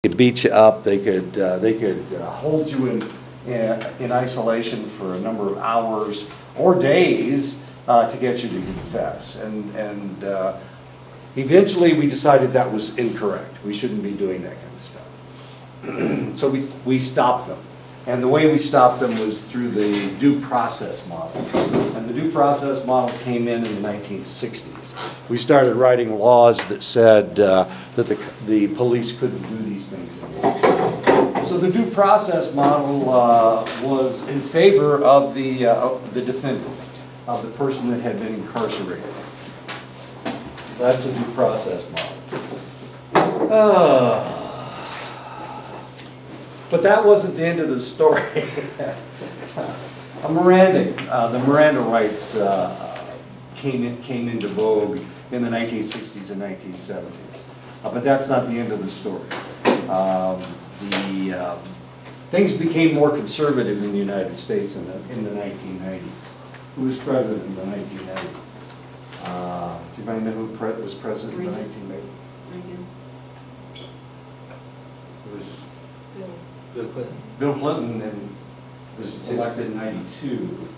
could beat you up. They could hold you in isolation for a number of hours or days to get you to confess. And eventually we decided that was incorrect. We shouldn't be doing that kind of stuff. So we stopped them. And the way we stopped them was through the due process model. And the due process model came in the 1960s. We started writing laws that said that the police couldn't do these things anymore. So the due process model was in favor of the defendant, of the person that had been incarcerated. That's the due process model. But that wasn't the end of the story. The Miranda rights came into vogue in the 1960s and 1970s. But that's not the end of the story. Things became more conservative in the United States in the 1990s. Who was president in the 1990s? Does anybody know who was president in the 1990s? Reagan. It was Bill Clinton. Bill Clinton, and was elected in '92.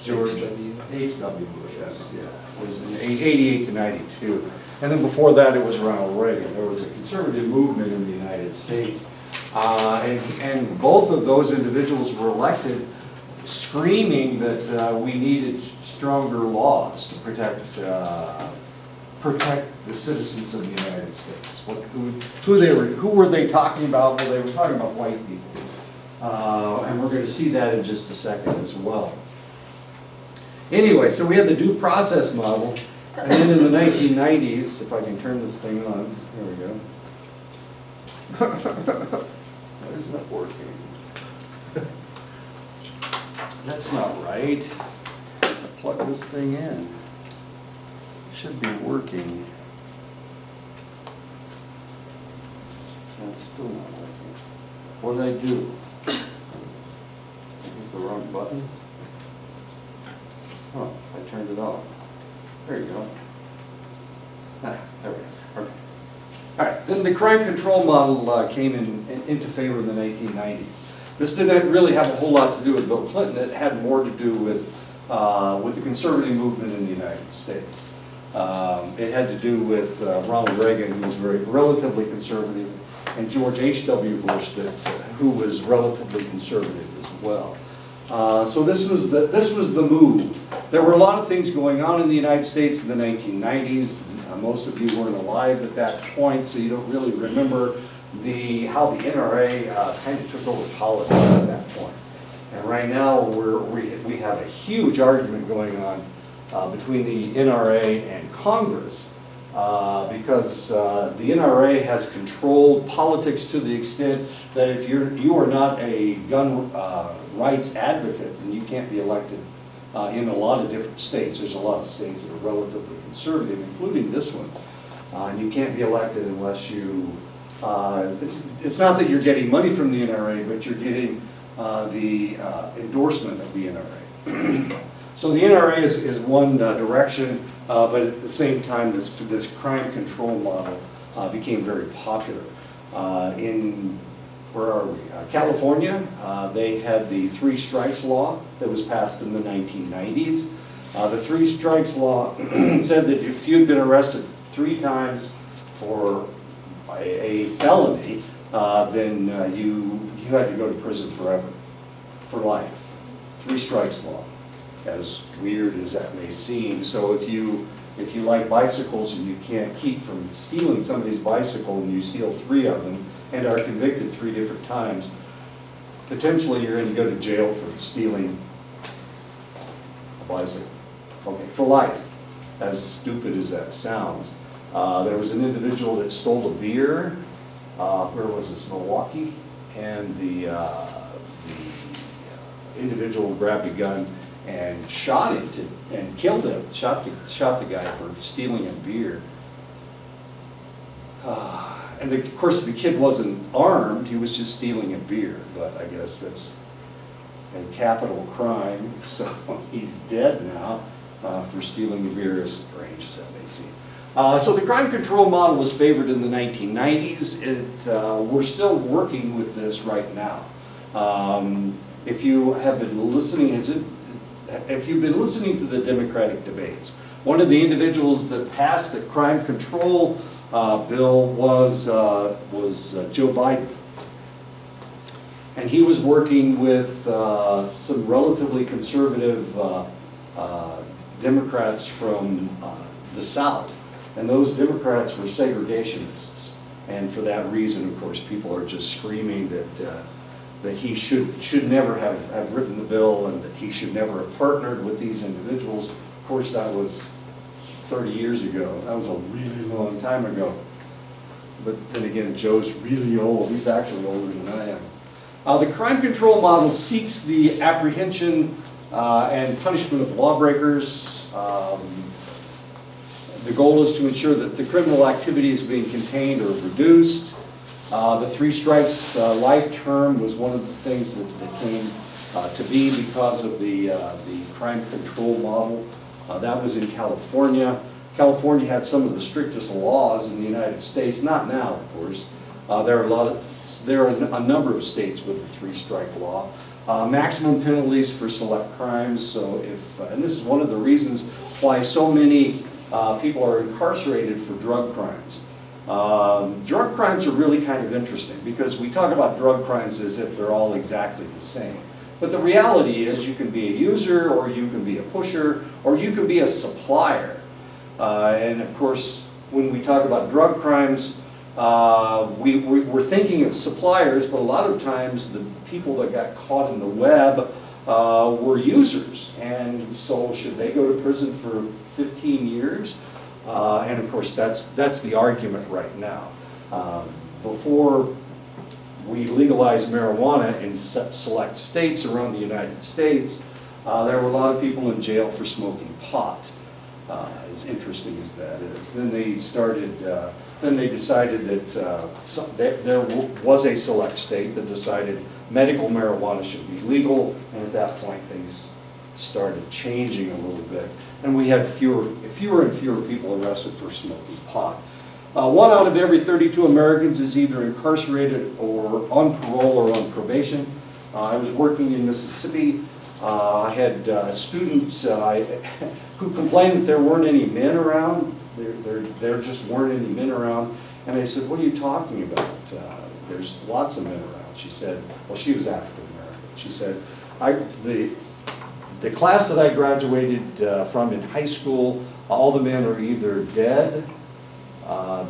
George W. H.W. Bush, yes, yeah. It was in '88 to '92. And then before that, it was Ronald Reagan. There was a conservative movement in the United States. And both of those individuals were elected screaming that we needed stronger laws to protect the citizens of the United States. Who were they talking about? Well, they were talking about white people. And we're going to see that in just a second as well. Anyway, so we had the due process model, and then in the 1990s, if I can turn this thing on, there we go. That is not working. That's not right. Plug this thing in. Should be working. That's still not working. What did I do? I hit the wrong button? Oh, I turned it off. There you go. There we go. Okay. All right, then the crime control model came into favor in the 1990s. This didn't really have a whole lot to do with Bill Clinton. It had more to do with the conservative movement in the United States. It had to do with Ronald Reagan, who was relatively conservative, and George H.W. Bush, who was relatively conservative as well. So this was the move. There were a lot of things going on in the United States in the 1990s. Most of you weren't alive at that point, so you don't really remember how the NRA kind of took over politics at that point. And right now we have a huge argument going on between the NRA and Congress because the NRA has controlled politics to the extent that if you are not a gun rights advocate, then you can't be elected in a lot of different states. There's a lot of states that are relatively conservative, including this one. And you can't be elected unless you, it's not that you're getting money from the NRA, but you're getting the endorsement of the NRA. So the NRA is one direction, but at the same time, this crime control model became very popular. Where are we? California, they had the 3 strikes law that was passed in the 1990s. The 3 strikes law said that if you'd been arrested 3 times for a felony, then you had to go to prison forever, for life. 3 strikes law, as weird as that may seem. So if you like bicycles and you can't keep from stealing somebody's bicycle and you steal 3 of them and are convicted 3 different times, potentially you're going to go to jail for stealing a bicycle. Okay, for life, as stupid as that sounds. There was an individual that stole a beer, where was this, Milwaukee? And the individual grabbed a gun and shot him and killed him, shot the guy for stealing a beer. And of course the kid wasn't armed, he was just stealing a beer, but I guess that's a capital crime, so he's dead now for stealing a beer, as strange as that may seem. So the crime control model was favored in the 1990s. We're still working with this right now. If you have been listening, if you've been listening to the Democratic debates, one of the individuals that passed the crime control bill was Joe Biden. And he was working with some relatively conservative Democrats from the South. And those Democrats were segregationists. And for that reason, of course, people are just screaming that he should never have written the bill and that he should never have partnered with these individuals. Of course, that was 30 years ago. That was a really long time ago. But then again, Joe's really old. He's actually older than I am. The crime control model seeks the apprehension and punishment of lawbreakers. The goal is to ensure that the criminal activity is being contained or reduced. The 3 strikes life term was one of the things that came to be because of the crime control model. That was in California. California had some of the strictest laws in the United States, not now, of course. There are a number of states with a 3-strike law. Maximum penalties for select crimes. So and this is one of the reasons why so many people are incarcerated for drug crimes. Drug crimes are really kind of interesting because we talk about drug crimes as if they're all exactly the same. But the reality is you can be a user, or you can be a pusher, or you can be a supplier. And of course, when we talk about drug crimes, we're thinking of suppliers, but a lot of times the people that got caught in the web were users. And so should they go to prison for 15 years? And of course, that's the argument right now. Before we legalized marijuana in select states around the United States, there were a lot of people in jail for smoking pot, as interesting as that is. Then they decided that there was a select state that decided medical marijuana should be legal, and at that point things started changing a little bit. And we had fewer and fewer people arrested for smoking pot. 1 out of every 32 Americans is either incarcerated or on parole or on probation. I was working in Mississippi. I had students who complained that there weren't any men around. There just weren't any men around. And I said, "What are you talking about? There's lots of men around." She said, well, she was African American. She said, the class that I graduated from in high school, all the men are either dead,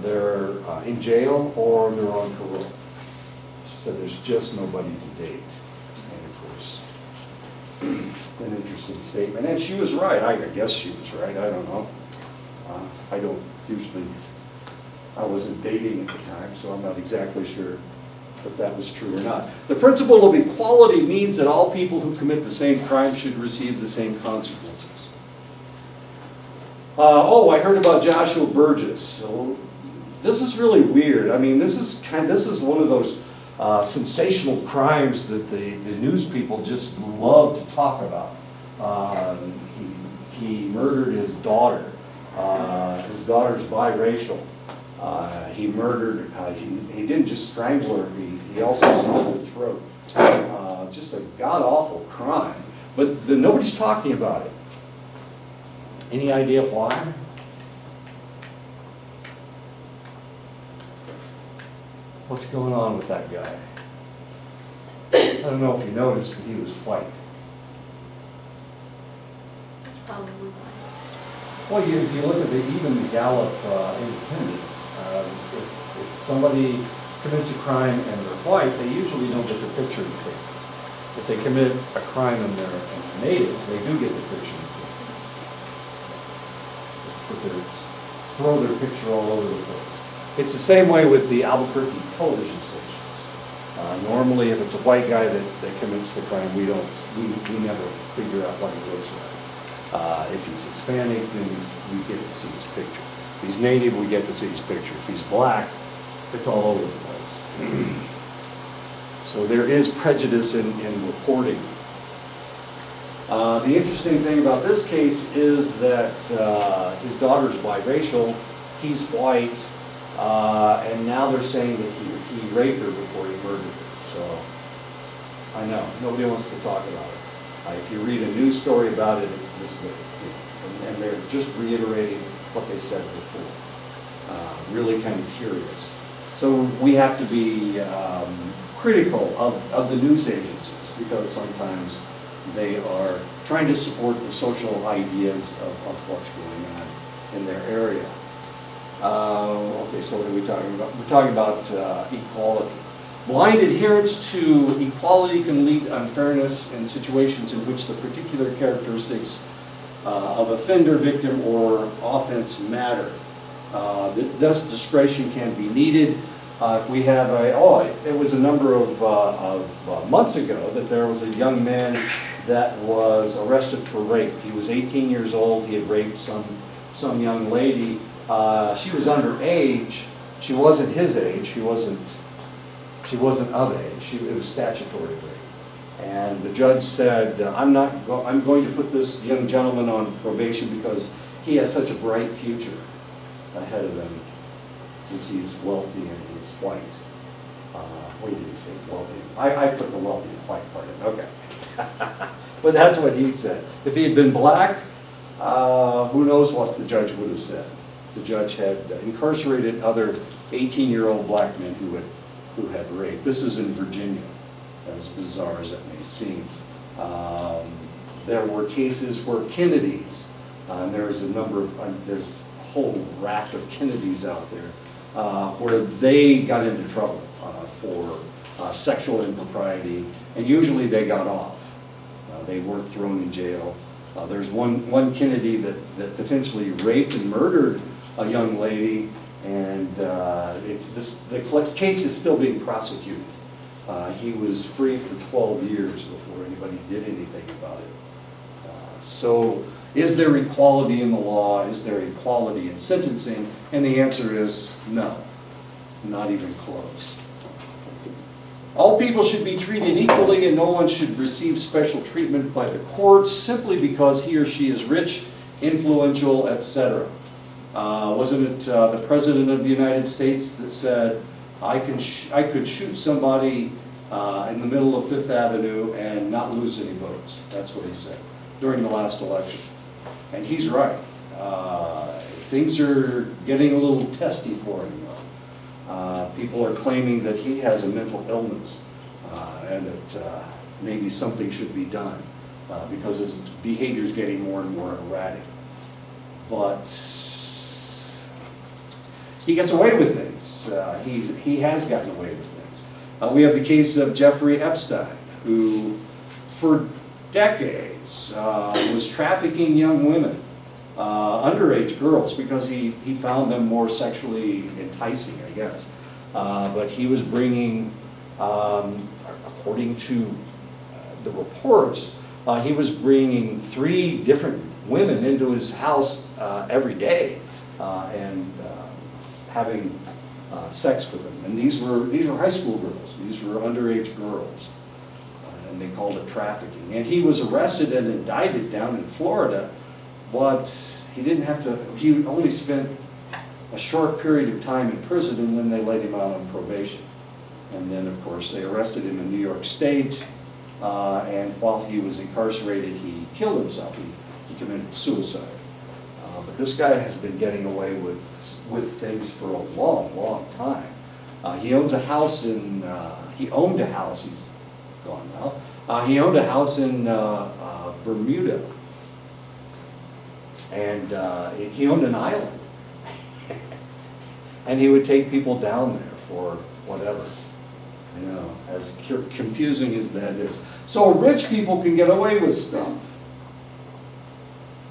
they're in jail, or they're on parole. She said, there's just nobody to date. And of course, an interesting statement. And she was right. I guess she was right. I don't know. I wasn't dating at the time, so I'm not exactly sure if that was true or not. The principle of equality means that all people who commit the same crime should receive the same consequences. I heard about Joshua Burgess. So this is really weird. I mean, this is one of those sensational crimes that the news people just love to talk about. He murdered his daughter. His daughter's biracial. He murdered, he didn't just strangle her, he also slit her throat. Just a god-awful crime. But nobody's talking about it. Any idea why? What's going on with that guy? I don't know if you noticed, but he was white. It's probably why. Well, if you look at even the Gallup Independent, if somebody commits a crime and they're white, they usually don't get the picture in the paper. If they commit a crime and they're native, they do get the picture in the paper. Throw their picture all over the place. It's the same way with the Albuquerque television stations. Normally, if it's a white guy that commits the crime, we never figure out what he looks like. If he's Hispanic, then we get to see his picture. If he's native, we get to see his picture. If he's black, it's all over the place. So there is prejudice in reporting. The interesting thing about this case is that his daughter's biracial, he's white, and now they're saying that he raped her before he murdered her. So, I know, nobody wants to talk about it. If you read a news story about it, it's this, and they're just reiterating what they said before. Really kind of curious. So we have to be critical of the news agencies, because sometimes they are trying to support the social ideas of what's going on in their area. Okay, so what are we talking about? We're talking about equality. Blind adherence to equality can lead to unfairness in situations in which the particular characteristics of offender, victim, or offense matter. Thus, discretion can be needed. We have it was a number of months ago that there was a young man that was arrested for rape. He was 18 years old. He had raped some young lady. She was underage. She wasn't his age. She wasn't of age. It was statutory rape. And the judge said, I'm going to put this young gentleman on probation because he has such a bright future ahead of him, since he's wealthy and he's white. Well, you didn't say wealthy. I put the wealthy and white part in, okay. But that's what he said. If he had been black, who knows what the judge would have said. The judge had incarcerated other 18-year-old black men who had raped. This is in Virginia, as bizarre as it may seem. There were cases where Kennedys, and there's a whole rack of Kennedys out there, where they got into trouble for sexual impropriety, and usually they got off. They weren't thrown in jail. There's one Kennedy that potentially raped and murdered a young lady, and the case is still being prosecuted. He was free for 12 years before anybody did anything about it. So, is there equality in the law? Is there equality in sentencing? And the answer is no, not even close. All people should be treated equally, and no one should receive special treatment by the courts simply because he or she is rich, influential, etc. Wasn't it the President of the United States that said, I could shoot somebody in the middle of Fifth Avenue and not lose any votes? That's what he said during the last election. And he's right. Things are getting a little testy for him, though. People are claiming that he has a mental illness and that maybe something should be done because his behavior is getting more and more erratic. But he gets away with things. He has gotten away with things. We have the case of Jeffrey Epstein, who for decades was trafficking young women, underage girls, because he found them more sexually enticing, I guess. But he was bringing, according to the reports, he was bringing 3 different women into his house every day and having sex with them. And these were high school girls. These were underage girls. And they called it trafficking. And he was arrested and indicted down in Florida, but he didn't have to, he only spent a short period of time in prison, and then they let him out on probation. And then, of course, they arrested him in New York State, and while he was incarcerated, he killed himself. He committed suicide. But this guy has been getting away with things for a long, long time. He owns a house he owned a house, he's gone now. He owned a house in Bermuda. And he owned an island. And he would take people down there for whatever. You know, as confusing as that is. So rich people can get away with stuff.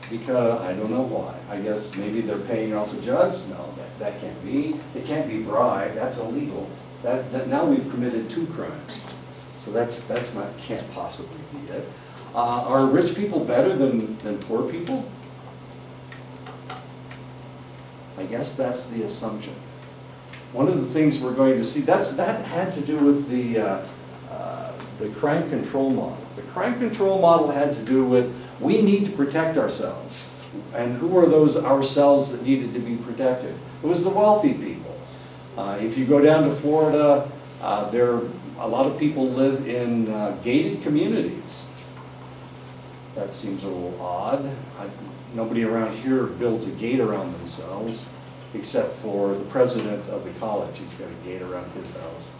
Because, I don't know why. I guess maybe they're paying off a judge? No, that can't be. It can't be bribe. That's illegal. That now we've committed 2 crimes. So that's not, can't possibly be it. Are rich people better than poor people? I guess that's the assumption. One of the things we're going to see, that had to do with the crime control model. The crime control model had to do with, we need to protect ourselves. And who are those ourselves that needed to be protected? It was the wealthy people. If you go down to Florida, a lot of people live in gated communities. That seems a little odd. Nobody around here builds a gate around themselves, except for the president of the college. He's got a gate around his house.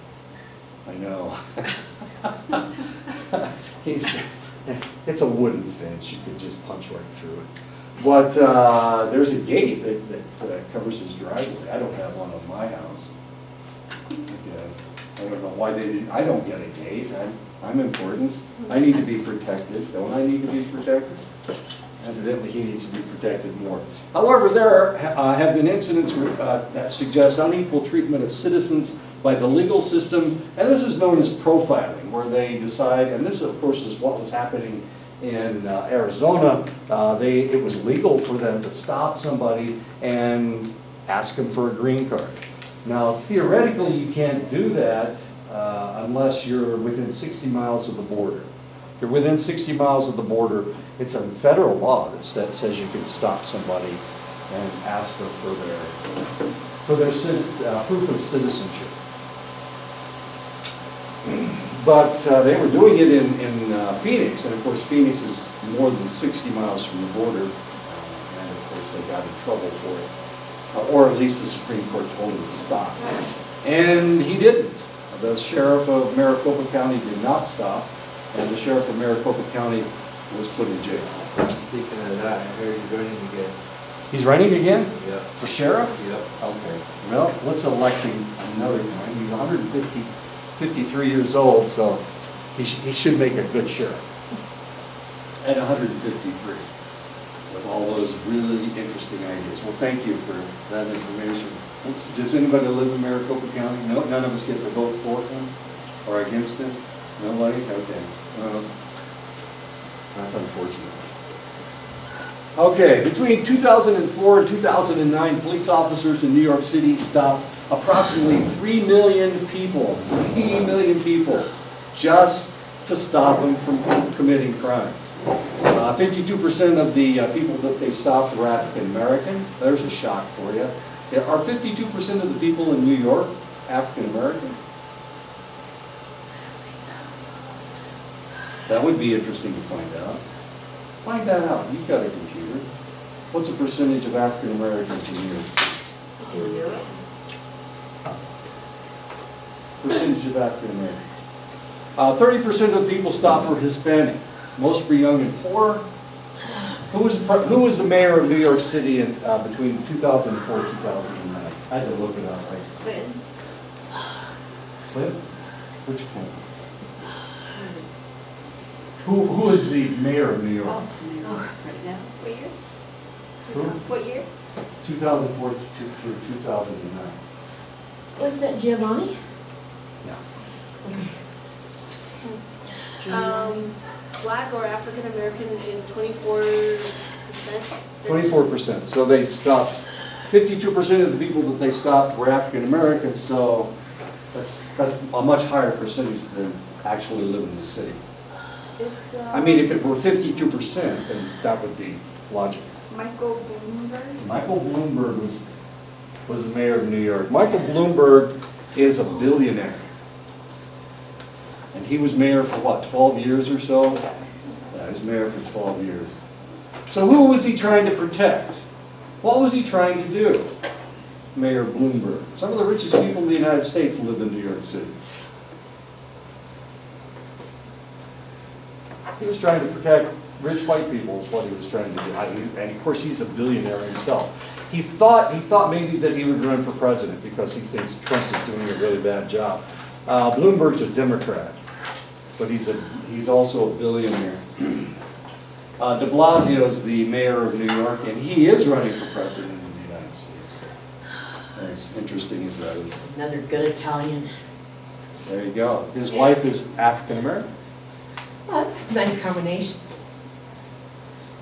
I know. It's a wooden fence. You could just punch right through it. But there's a gate that covers his driveway. I don't have one on my house. I guess. I don't know why they didn't. I don't get a gate. I'm important. I need to be protected. Don't I need to be protected? Evidently, he needs to be protected more. However, there have been incidents that suggest unequal treatment of citizens by the legal system, and this is known as profiling, where they decide, and this, of course, is what was happening in Arizona. It was legal for them to stop somebody and ask them for a green card. Now, theoretically, you can't do that unless you're within 60 miles of the border. If you're within 60 miles of the border, it's a federal law that says you can stop somebody and ask them for their proof of citizenship. But they were doing it in Phoenix, and of course Phoenix is more than 60 miles from the border, and of course they got in trouble for it. Or at least the Supreme Court told him to stop. And he didn't. The sheriff of Maricopa County did not stop, and the sheriff of Maricopa County was put in jail. Speaking of that, I heard he's running again. He's running again? Yep. For sheriff? Yep. Okay. Well, let's elect him another time. He's 53 years old, so he should make a good sheriff. At 153. With all those really interesting ideas. Well, thank you for that information. Does anybody live in Maricopa County? No, none of us get to vote for him or against him? Nobody? Okay. That's unfortunate. Okay, between 2004 and 2009, police officers in New York City stopped approximately 3 million people, 3 million people, just to stop them from committing crime. 52% of the people that they stopped were African American. There's a shock for you. Are 52% of the people in New York African American? That would be interesting to find out. Find that out. You've got a computer. What's the percentage of African Americans in New York City? In Europe? Percentage of African Americans. 30% of the people stopped were Hispanic. Most were young and poor. Who was the mayor of New York City between 2004 and 2009? I had to look it up. Right? Clinton? Clinton? Which Clinton? Who is the mayor of New York? Right now. What year? Who? What year? 2004 through 2009. Was that Giovanni? Yeah. Black or African American is 24%. 24%. So they stopped. 52% of the people that they stopped were African Americans. So that's a much higher percentage than actually live in the city. I mean, if it were 52%, then that would be logical. Michael Bloomberg? Michael Bloomberg was the mayor of New York. Michael Bloomberg is a billionaire. And he was mayor for what, 12 years or so? Yeah, he was mayor for 12 years. So who was he trying to protect? What was he trying to do? Mayor Bloomberg. Some of the richest people in the United States live in New York City. He was trying to protect rich white people is what he was trying to do. And of course he's a billionaire himself. He thought maybe that he would run for president because he thinks Trump is doing a really bad job. Bloomberg's a Democrat, but he's also a billionaire. De Blasio's the mayor of New York, and he is running for president of the United States. As interesting as that is. Another good Italian. There you go. His wife is African American. Oh, that's a nice combination.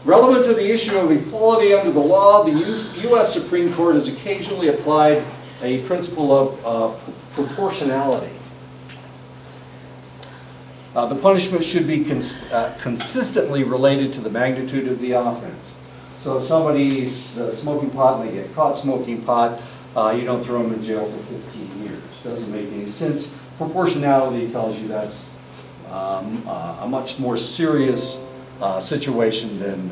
Relevant to the issue of equality under the law, the U.S. Supreme Court has occasionally applied a principle of proportionality. The punishment should be consistently related to the magnitude of the offense. So if somebody's smoking pot and they get caught smoking pot, you don't throw them in jail for 15 years. Doesn't make any sense. Proportionality tells you that's a much more serious situation than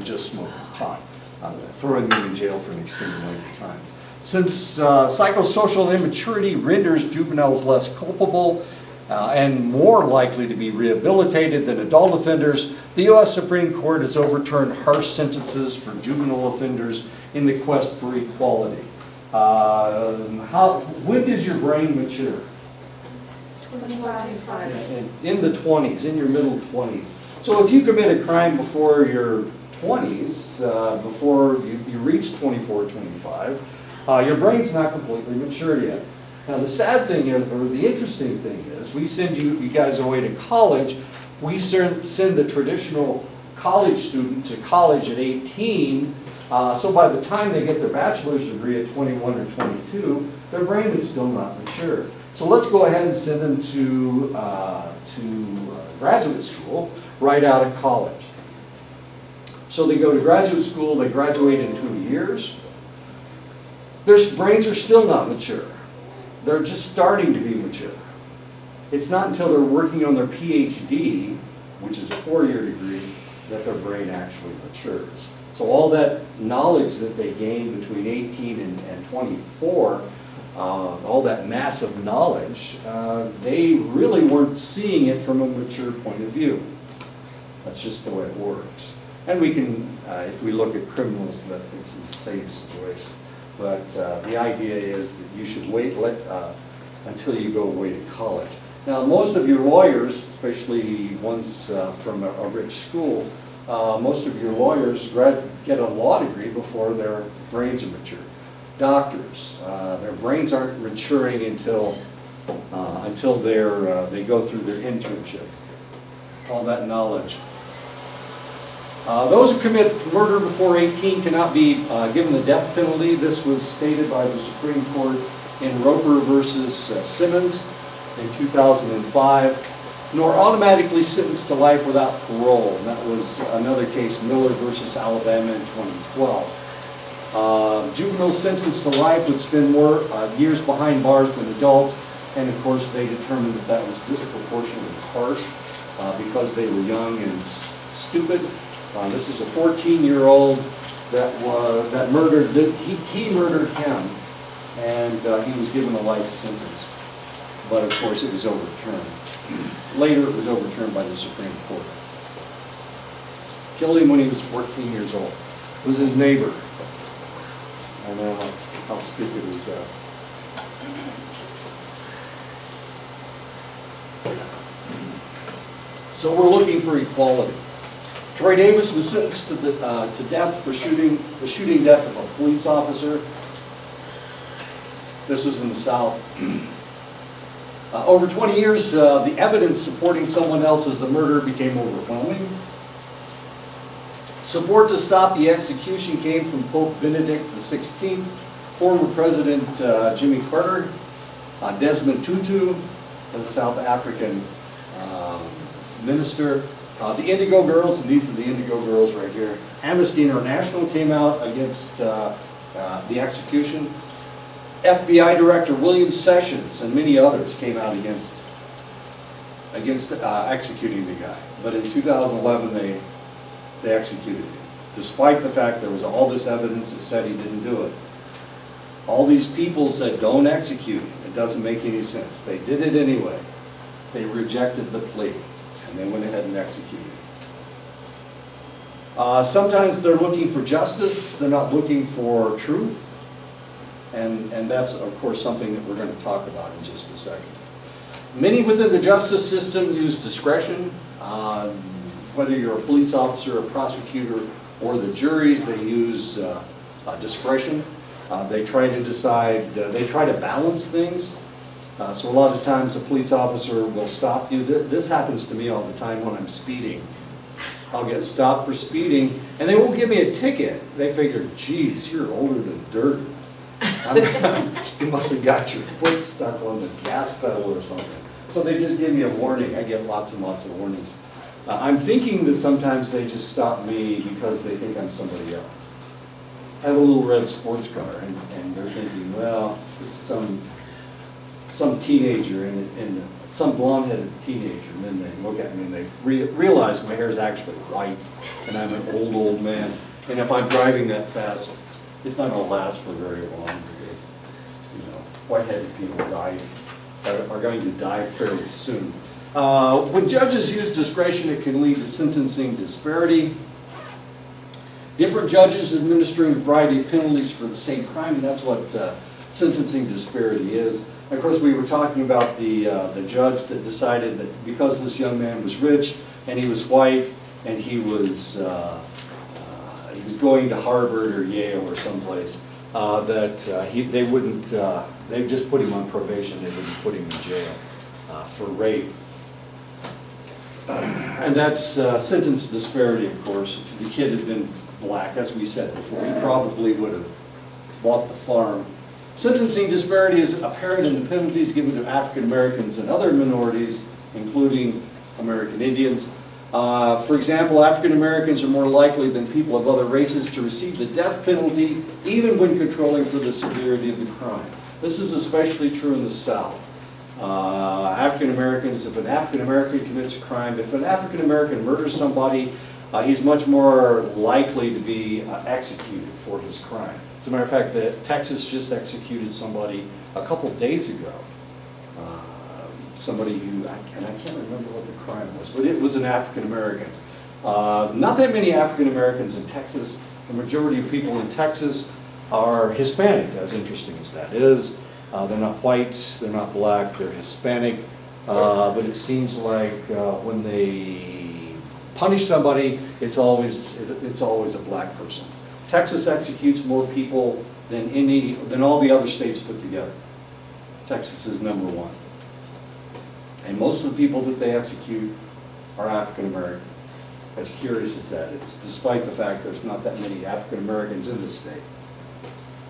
just smoking pot, throwing them in jail for an extended length of time. Since psychosocial immaturity renders juveniles less culpable and more likely to be rehabilitated than adult offenders, the U.S. Supreme Court has overturned harsh sentences for juvenile offenders in the quest for equality. When does your brain mature? 25. In the 20s, in your middle 20s. So if you commit a crime before your 20s, before you reach 24, 25, your brain's not completely matured yet. Now the sad thing is, or the interesting thing is, we send you guys away to college. We send the traditional college student to college at 18. So by the time they get their bachelor's degree at 21 or 22, their brain is still not mature. So let's go ahead and send them to graduate school right out of college. So they go to graduate school, they graduate in 2 years. Their brains are still not mature. They're just starting to be mature. It's not until they're working on their PhD, which is a 4-year degree, that their brain actually matures. So all that knowledge that they gained between 18 and 24, all that massive knowledge, they really weren't seeing it from a mature point of view. That's just the way it works. And we can, if we look at criminals, that it's the same situation. But the idea is that you should wait until you go away to college. Now, most of your lawyers, especially ones from a rich school, most of your lawyers get a law degree before their brains are mature. Doctors, their brains aren't maturing until they go through their internship. All that knowledge. Those who commit murder before 18 cannot be given the death penalty. This was stated by the Supreme Court in Roper versus Simmons in 2005, nor automatically sentenced to life without parole. And that was another case, Miller versus Alabama in 2012. Juveniles sentenced to life would spend more years behind bars than adults, and of course they determined that that was disproportionately harsh because they were young and stupid. This is a 14-year-old that murdered, he murdered him, and he was given a life sentence. But of course it was overturned. Later it was overturned by the Supreme Court. Killed him when he was 14 years old. It was his neighbor. I don't know how stupid was that. So we're looking for equality. Troy Davis was sentenced to death for the shooting death of a police officer. This was in the South. Over 20 years, the evidence supporting someone else as the murderer became overwhelming. Support to stop the execution came from Pope Benedict XVI, former President Jimmy Carter, Desmond Tutu, the South African minister, the Indigo Girls, and these are the Indigo Girls right here. Amnesty International came out against the execution. FBI Director William Sessions and many others came out against executing the guy. But in 2011, they executed him, despite the fact there was all this evidence that said he didn't do it. All these people said, don't execute him. It doesn't make any sense. They did it anyway. They rejected the plea, and they went ahead and executed him. Sometimes they're looking for justice. They're not looking for truth. And that's, of course, something that we're going to talk about in just a second. Many within the justice system use discretion. Whether you're a police officer, a prosecutor, or the juries, they use discretion. They try to decide, they try to balance things. So a lot of times a police officer will stop you. This happens to me all the time when I'm speeding. I'll get stopped for speeding, and they won't give me a ticket. They figure, geez, you're older than dirt. You must have got your foot stuck on the gas pedal or something. So they just give me a warning. I get lots and lots of warnings. I'm thinking that sometimes they just stop me because they think I'm somebody else. have a little red sports car, and they're thinking, well, it's some teenager and some blonde-headed teenager, and then they look at me and they realize my hair is actually white, and I'm an old man, and if I'm driving that fast, it's not going to last for very long because, white-headed people are going to die fairly soon. When judges use discretion, it can lead to sentencing disparity. Different judges administering a variety of penalties for the same crime, and that's what sentencing disparity is. Of course, we were talking about the judge that decided that because this young man was rich and he was white and he was going to Harvard or Yale or someplace, they'd just put him on probation. They wouldn't put him in jail for rape. And that's sentence disparity, of course. If the kid had been black, as we said before, he probably would have bought the farm. Sentencing disparity is apparent in the penalties given to African Americans and other minorities, including American Indians. For example, African Americans are more likely than people of other races to receive the death penalty, even when controlling for the severity of the crime. This is especially true in the South. African Americans, if an African American commits a crime, if an African American murders somebody, he's much more likely to be executed for his crime. As a matter of fact, Texas just executed somebody a couple days ago. Somebody who, and I can't remember what the crime was, but it was an African American. Not that many African Americans in Texas. The majority of people in Texas are Hispanic, as interesting as that is. They're not white, they're not black, they're Hispanic. But it seems like when they punish somebody, it's always a black person. Texas executes more people than all the other states put together. Texas is number one. And most of the people that they execute are African American. As curious as that is, despite the fact there's not that many African Americans in the state.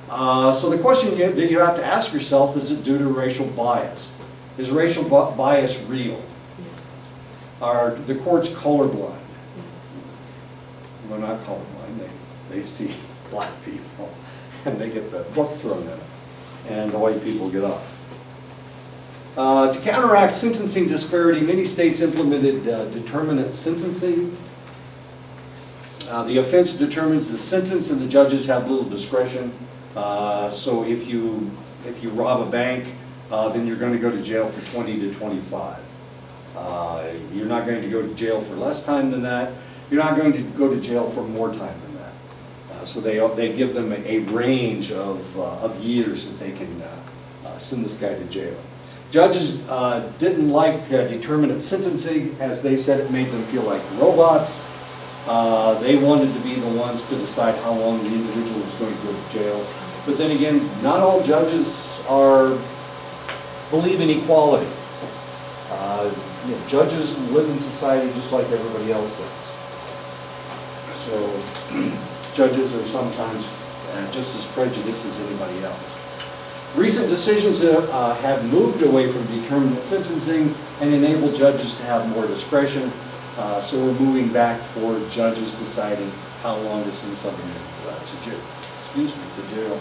So the question that you have to ask yourself, is it due to racial bias? Is racial bias real? Yes. Are the courts colorblind? Yes. They're not colorblind. They see black people and they get the book thrown at them, and the white people get off. To counteract sentencing disparity, many states implemented determinate sentencing. The offense determines the sentence, and the judges have little discretion. So if you rob a bank, then you're going to go to jail for 20 to 25. You're not going to go to jail for less time than that. You're not going to go to jail for more time than that. So they give them a range of years that they can send this guy to jail. Judges didn't like determinate sentencing, as they said it made them feel like robots. They wanted to be the ones to decide how long the individual was going to go to jail. But then again, not all judges believe in equality. Judges live in society just like everybody else does. So judges are sometimes just as prejudiced as anybody else. Recent decisions have moved away from determinate sentencing and enabled judges to have more discretion. So we're moving back toward judges deciding how long to send somebody to jail. To jail.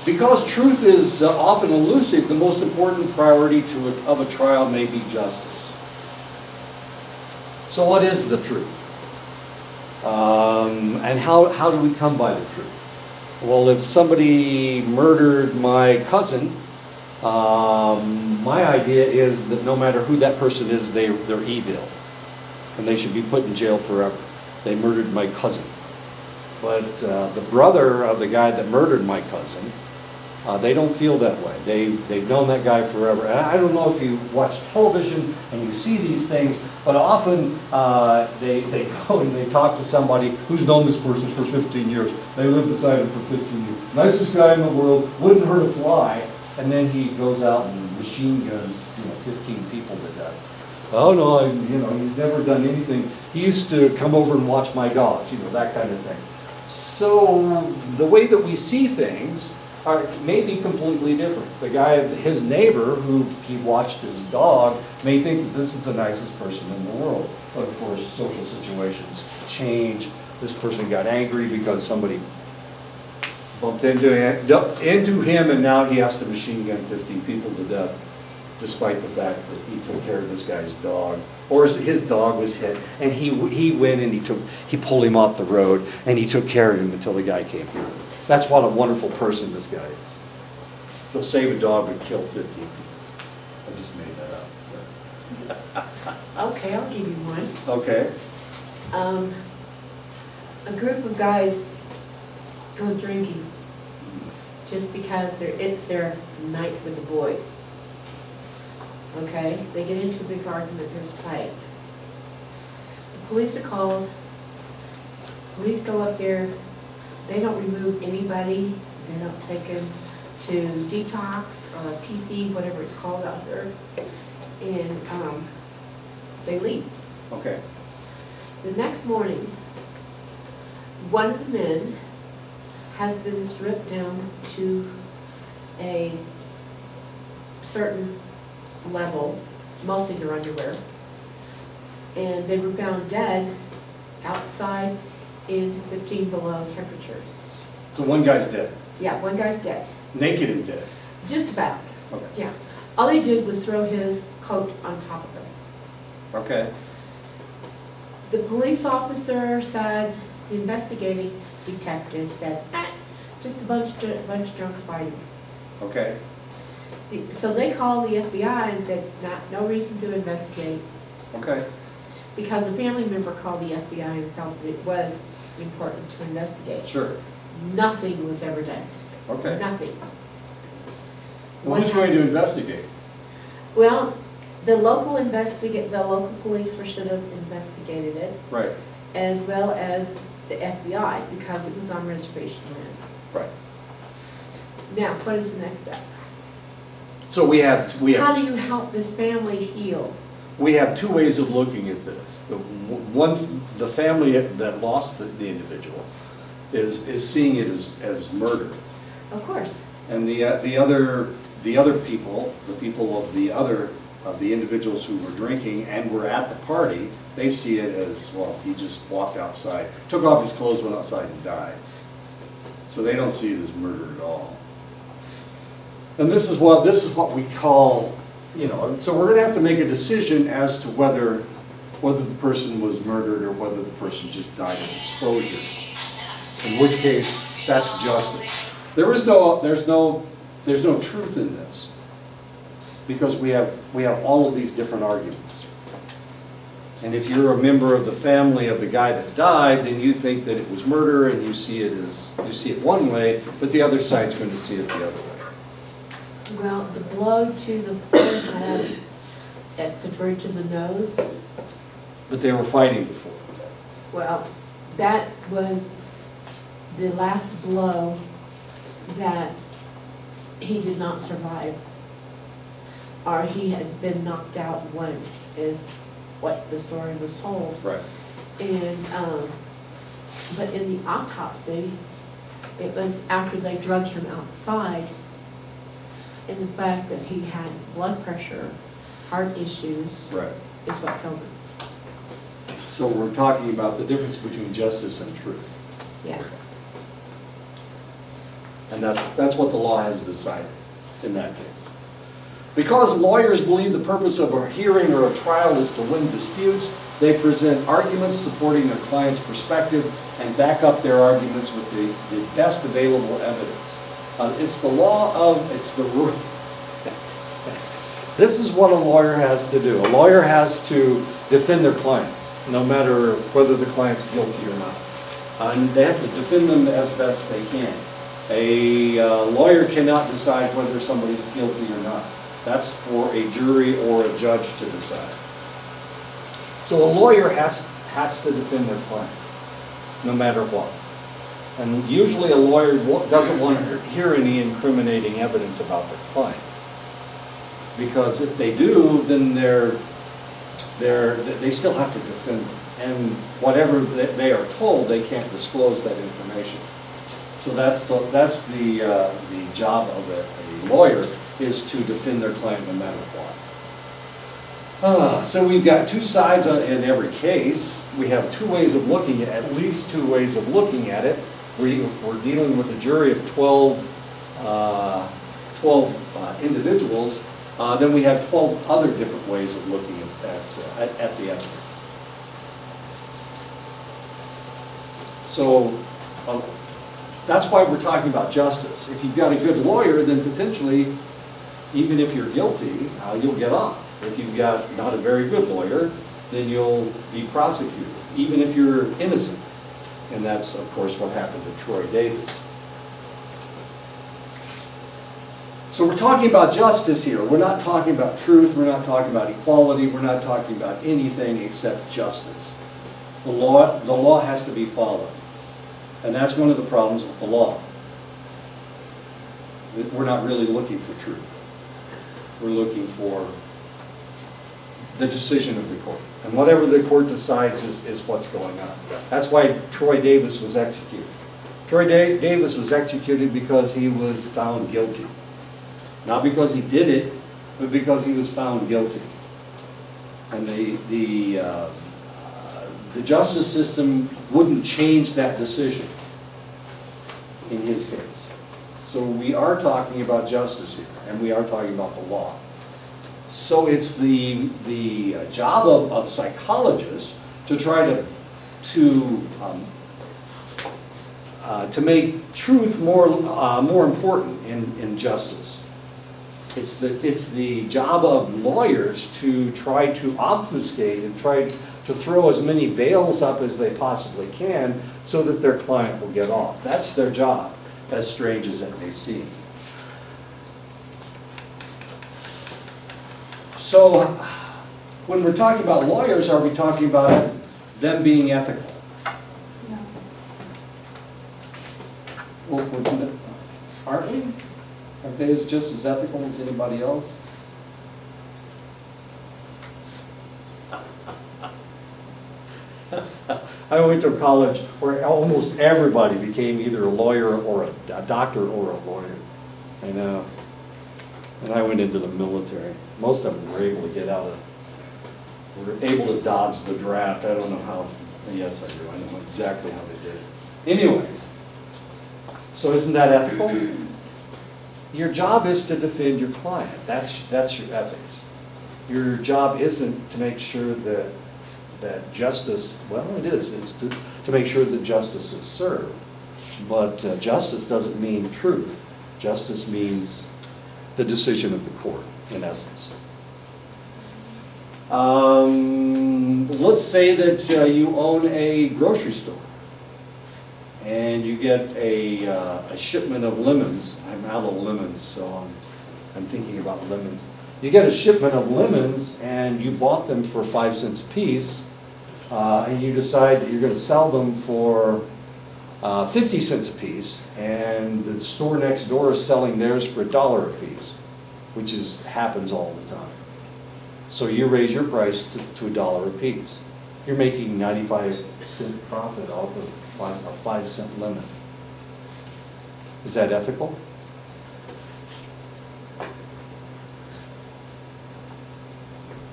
Because truth is often elusive, the most important priority of a trial may be justice. So what is the truth? And how do we come by the truth? Well, if somebody murdered my cousin, my idea is that no matter who that person is, they're evil. And they should be put in jail forever. They murdered my cousin. But the brother of the guy that murdered my cousin, they don't feel that way. They've known that guy forever. And I don't know if you watch television and you see these things, but often they go and they talk to somebody who's known this person for 15 years. They lived beside him for 15 years. Nicest guy in the world, wouldn't hurt a fly. And then he goes out and machine guns 15 people to death. Oh no, he's never done anything. He used to come over and watch my dogs, that kind of thing. So the way that we see things may be completely different. The guy, his neighbor, who he watched his dog, may think that this is the nicest person in the world. But of course, social situations change. This person got angry because somebody bumped into him, and now he has to machine gun 15 people to death, despite the fact that he took care of this guy's dog, or his dog was hit, and he went and he pulled him off the road, and he took care of him until the guy came through. That's what a wonderful person this guy is. He'll save a dog and kill 15 people. I just made that up. Okay, I'll give you one. Okay. A group of guys go drinking just because it's their night with the boys. Okay, they get into a big argument, there's a fight. The police are called, police go up there, they don't remove anybody, they don't take them to detox or PC, whatever it's called out there, and they leave. Okay. The next morning, one of the men has been stripped down to a certain level, mostly their underwear, and they were found dead outside in 15 below temperatures. So one guy's dead. Yeah, one guy's dead. Naked and dead. Just about. Okay. Yeah. All they did was throw his coat on top of him. Okay. The police officer said, the investigating detective said, just a bunch of drunks fighting. Okay. So they called the FBI and said, no reason to investigate, Okay. because a family member called the FBI and felt that it was important to investigate. Sure. Nothing was ever done. Okay. Nothing. Well, who's going to investigate? Well, the local police should have investigated it, Right. as well as the FBI, because it was on reservation land. Right. Now, what is the next step? So we have How do you help this family heal? we have two ways of looking at this. The family that lost the individual is seeing it as murder, Of course. and the other people, the people of the individuals who were drinking and were at the party, they see it as, well, he just walked outside, took off his clothes, went outside and died. So they don't see it as murder at all. And this is what we call, so we're gonna have to make a decision as to whether the person was murdered or whether the person just died of exposure. In which case, that's justice. There's no truth in this, because we have all of these different arguments. And if you're a member of the family of the guy that died, then you think that it was murder, and you see it one way, but the other side's going to see it the other way. Well, the blow to the forehead at the bridge of the nose, But they were fighting before. well, that was the last blow that he did not survive. Or he had been knocked out once, is what the story was told. Right. And, but in the autopsy, it was after they drug him outside, and the fact that he had blood pressure, heart issues, Right. is what killed him. So we're talking about the difference between justice and truth. Yeah. And that's what the law has decided in that case. Because lawyers believe the purpose of a hearing or a trial is to win disputes, they present arguments supporting their client's perspective and back up their arguments with the best available evidence. It's the rule. This is what a lawyer has to do. A lawyer has to defend their client, no matter whether the client's guilty or not. And they have to defend them as best they can. A lawyer cannot decide whether somebody's guilty or not. That's for a jury or a judge to decide. So a lawyer has to defend their client, no matter what. And usually a lawyer doesn't want to hear any incriminating evidence about their client. Because if they do, then they still have to defend them. And whatever they are told, they can't disclose that information. So that's the job of a lawyer, is to defend their client no matter what. So we've got two sides in every case. We have two ways of looking at least two ways of looking at it. We're dealing with a jury of 12 individuals. Then we have 12 other different ways of looking at the evidence. So that's why we're talking about justice. If you've got a good lawyer, then potentially, even if you're guilty, you'll get off. If you've got not a very good lawyer, then you'll be prosecuted, even if you're innocent. And that's, of course, what happened to Troy Davis. So we're talking about justice here. We're not talking about truth. We're not talking about equality. We're not talking about anything except justice. The law has to be followed. And that's one of the problems with the law. We're not really looking for truth. We're looking for the decision of the court. And whatever the court decides is what's going on. That's why Troy Davis was executed. Troy Davis was executed because he was found guilty. Not because he did it, but because he was found guilty. And the justice system wouldn't change that decision in his case. So we are talking about justice here, and we are talking about the law. So it's the job of psychologists to try to make truth more important in justice. It's the job of lawyers to try to obfuscate and try to throw as many veils up as they possibly can so that their client will get off. That's their job, as strange as it may seem. So when we're talking about lawyers, are we talking about them being ethical? No. Well, aren't we? Aren't they just as ethical as anybody else? I went to college where almost everybody became either a lawyer or a doctor or a lawyer. I know. And I went into the military. Most of them were able to get were able to dodge the draft. I don't know how. Yes, I do. I know exactly how they did it. Anyway, so isn't that ethical? Your job is to defend your client. That's your ethics. Your job isn't to make sure that justice, well, it is. It's to make sure that justice is served. But justice doesn't mean truth. Justice means the decision of the court, in essence. Let's say that you own a grocery store and you get a shipment of lemons. I'm out of lemons, so I'm thinking about lemons. You get a shipment of lemons and you bought them for 5 cents a piece, and you decide that you're going to sell them for 50 cents a piece, and the store next door is selling theirs for $1 a piece, which happens all the time. So you raise your price to $1 a piece. You're making 95-cent profit off of a 5-cent lemon. Is that ethical?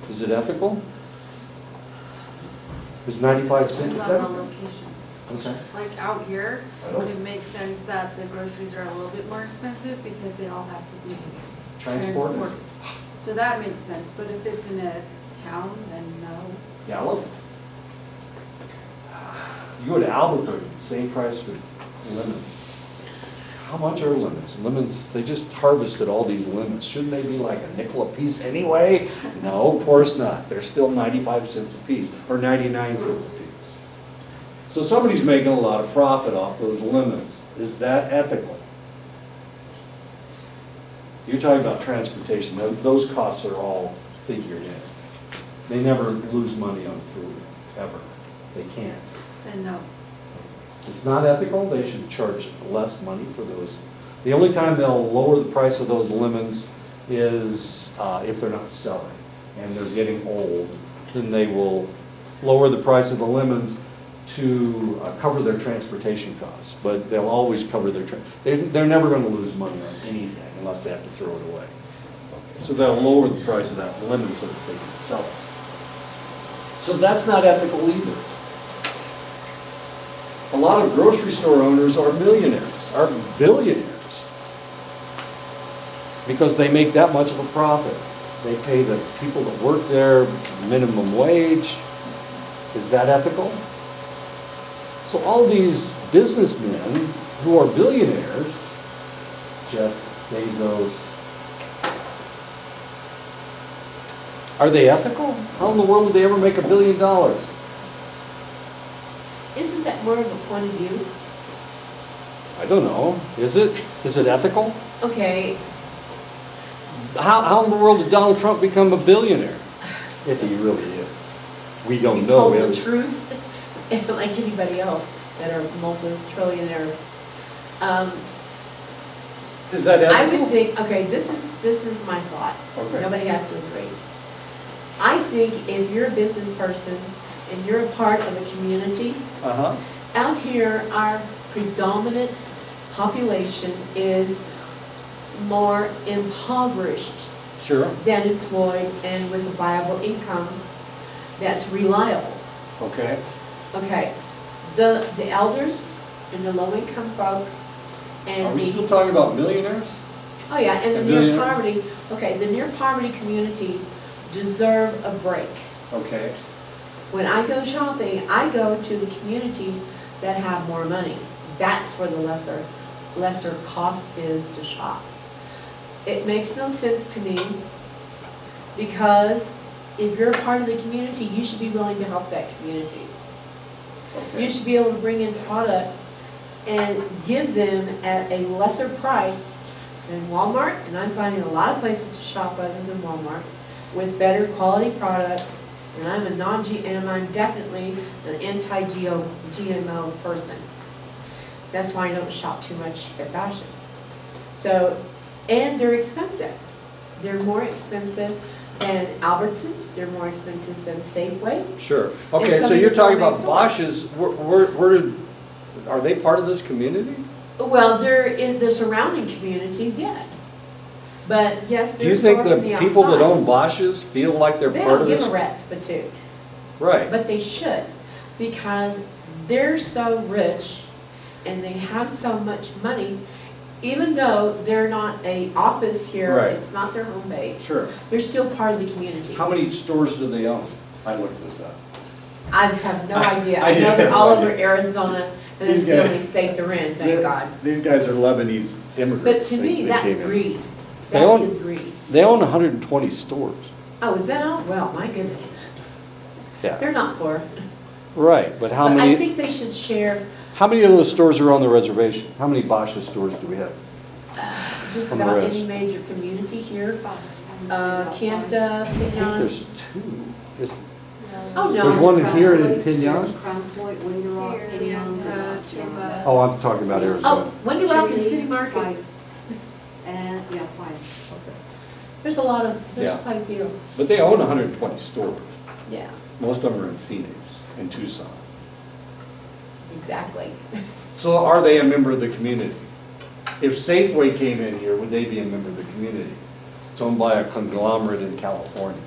Is it ethical? Is 95 cents Depends on the ethical? location. What's that? Like out here, I don't- it makes sense that the groceries are a little bit more expensive because they all have to be Transported? transported. So that makes sense, but if it's in a town, then no. Yeah, look. You go to Albuquerque, same price for lemons. How much are lemons? Lemons, they just harvested all these lemons. Shouldn't they be like a nickel a piece anyway? No, of course not. They're still 95 cents a piece, or 99 cents a piece. So somebody's making a lot of profit off those lemons. Is that ethical? You're talking about transportation. Those costs are all figured in. They never lose money on food, ever. They can't. Then no. It's not ethical. They should charge less money for those. The only time they'll lower the price of those lemons is if they're not selling and they're getting old. Then they will lower the price of the lemons to cover their transportation costs. But they'll always cover their they're never going to lose money on anything unless they have to throw it away. So they'll lower the price of that lemon so that they can sell it. So that's not ethical either. A lot of grocery store owners are millionaires, are billionaires, because they make that much of a profit. They pay the people that work there minimum wage. Is that ethical? So all these businessmen who are billionaires, Jeff Bezos, are they ethical? How in the world would they ever make $1 billion? Isn't that more of a point of view? I don't know. Is it? Is it ethical? Okay, How in the world did Donald Trump become a billionaire? If he really is. We don't you know. told We the haven't- truth, like anybody else that are multi-trillionaires. Is that I ethical? would think, okay, this is my thought. Okay. Nobody has to agree. I think if you're a business person and you're a part of a community, Uh-huh. out here, our predominant population is more impoverished Sure. than employed and with a viable income that's reliable. Okay. Okay, the elders and the low-income folks and Are we the- still talking about millionaires? Oh, yeah, and the A near billionaire? poverty, okay, the near poverty communities deserve a break. Okay. When I go shopping, I go to the communities that have more money. That's where the lesser cost is to shop. It makes no sense to me because if you're a part of the community, you should be willing to help that community. You Okay. should be able to bring in products and give them at a lesser price than Walmart, and I'm finding a lot of places to shop other than Walmart, with better quality products, and I'm a non-GM, I'm definitely an anti-GMO person. That's why I don't shop too much at Bashas'. So, and they're expensive. They're more expensive than Albertsons, they're more expensive than Safeway. Sure. Okay, some so of you're the talking gourmet about stores. Bosch's, are they part of this community? Well, they're in the surrounding communities, yes. But yes, Do you there's think stores on the the people that outside. own Bosch's feel like they're They part don't of give this? a rat's patoot, Right. but they should, because they're so rich and they have so much money, even though they're not a office here, Right. it's not their home base, Sure. they're still part of the community. How many stores do they own? I looked this up. I have no idea. I I know didn't they're have all no over idea. Arizona, and it's These the guys- only state they're in, thank God. These guys are Lebanese But immigrants. to me, They that's came in. greed. They That own- is greed. They own 120 stores. Oh, is that all? Well, my goodness. Yeah. They're not poor. Right, but how But I many, think they should share how many of those stores are on the reservation? How many Bosch's stores do we have? just On the about rest. any major community here. Fine. I haven't seen Can't, that I think Pinion. there's two. Is- one. Oh, no. There's one Crown here and in Point, Pinion? there's Crown Point, Windy Rock, Here, Pinion, Chuba. Oh, I'm talking about Arizona. Oh, Windy Rock is Chile, City Market. five. And, yeah, 5. Okay. There's a lot of, there's Yeah. quite a few. But they own 120 stores. Yeah, Most of them are in Phoenix and Tucson. exactly. So are they a member of the community? If Safeway came in here, would they be a member of the community? It's owned by a conglomerate in California.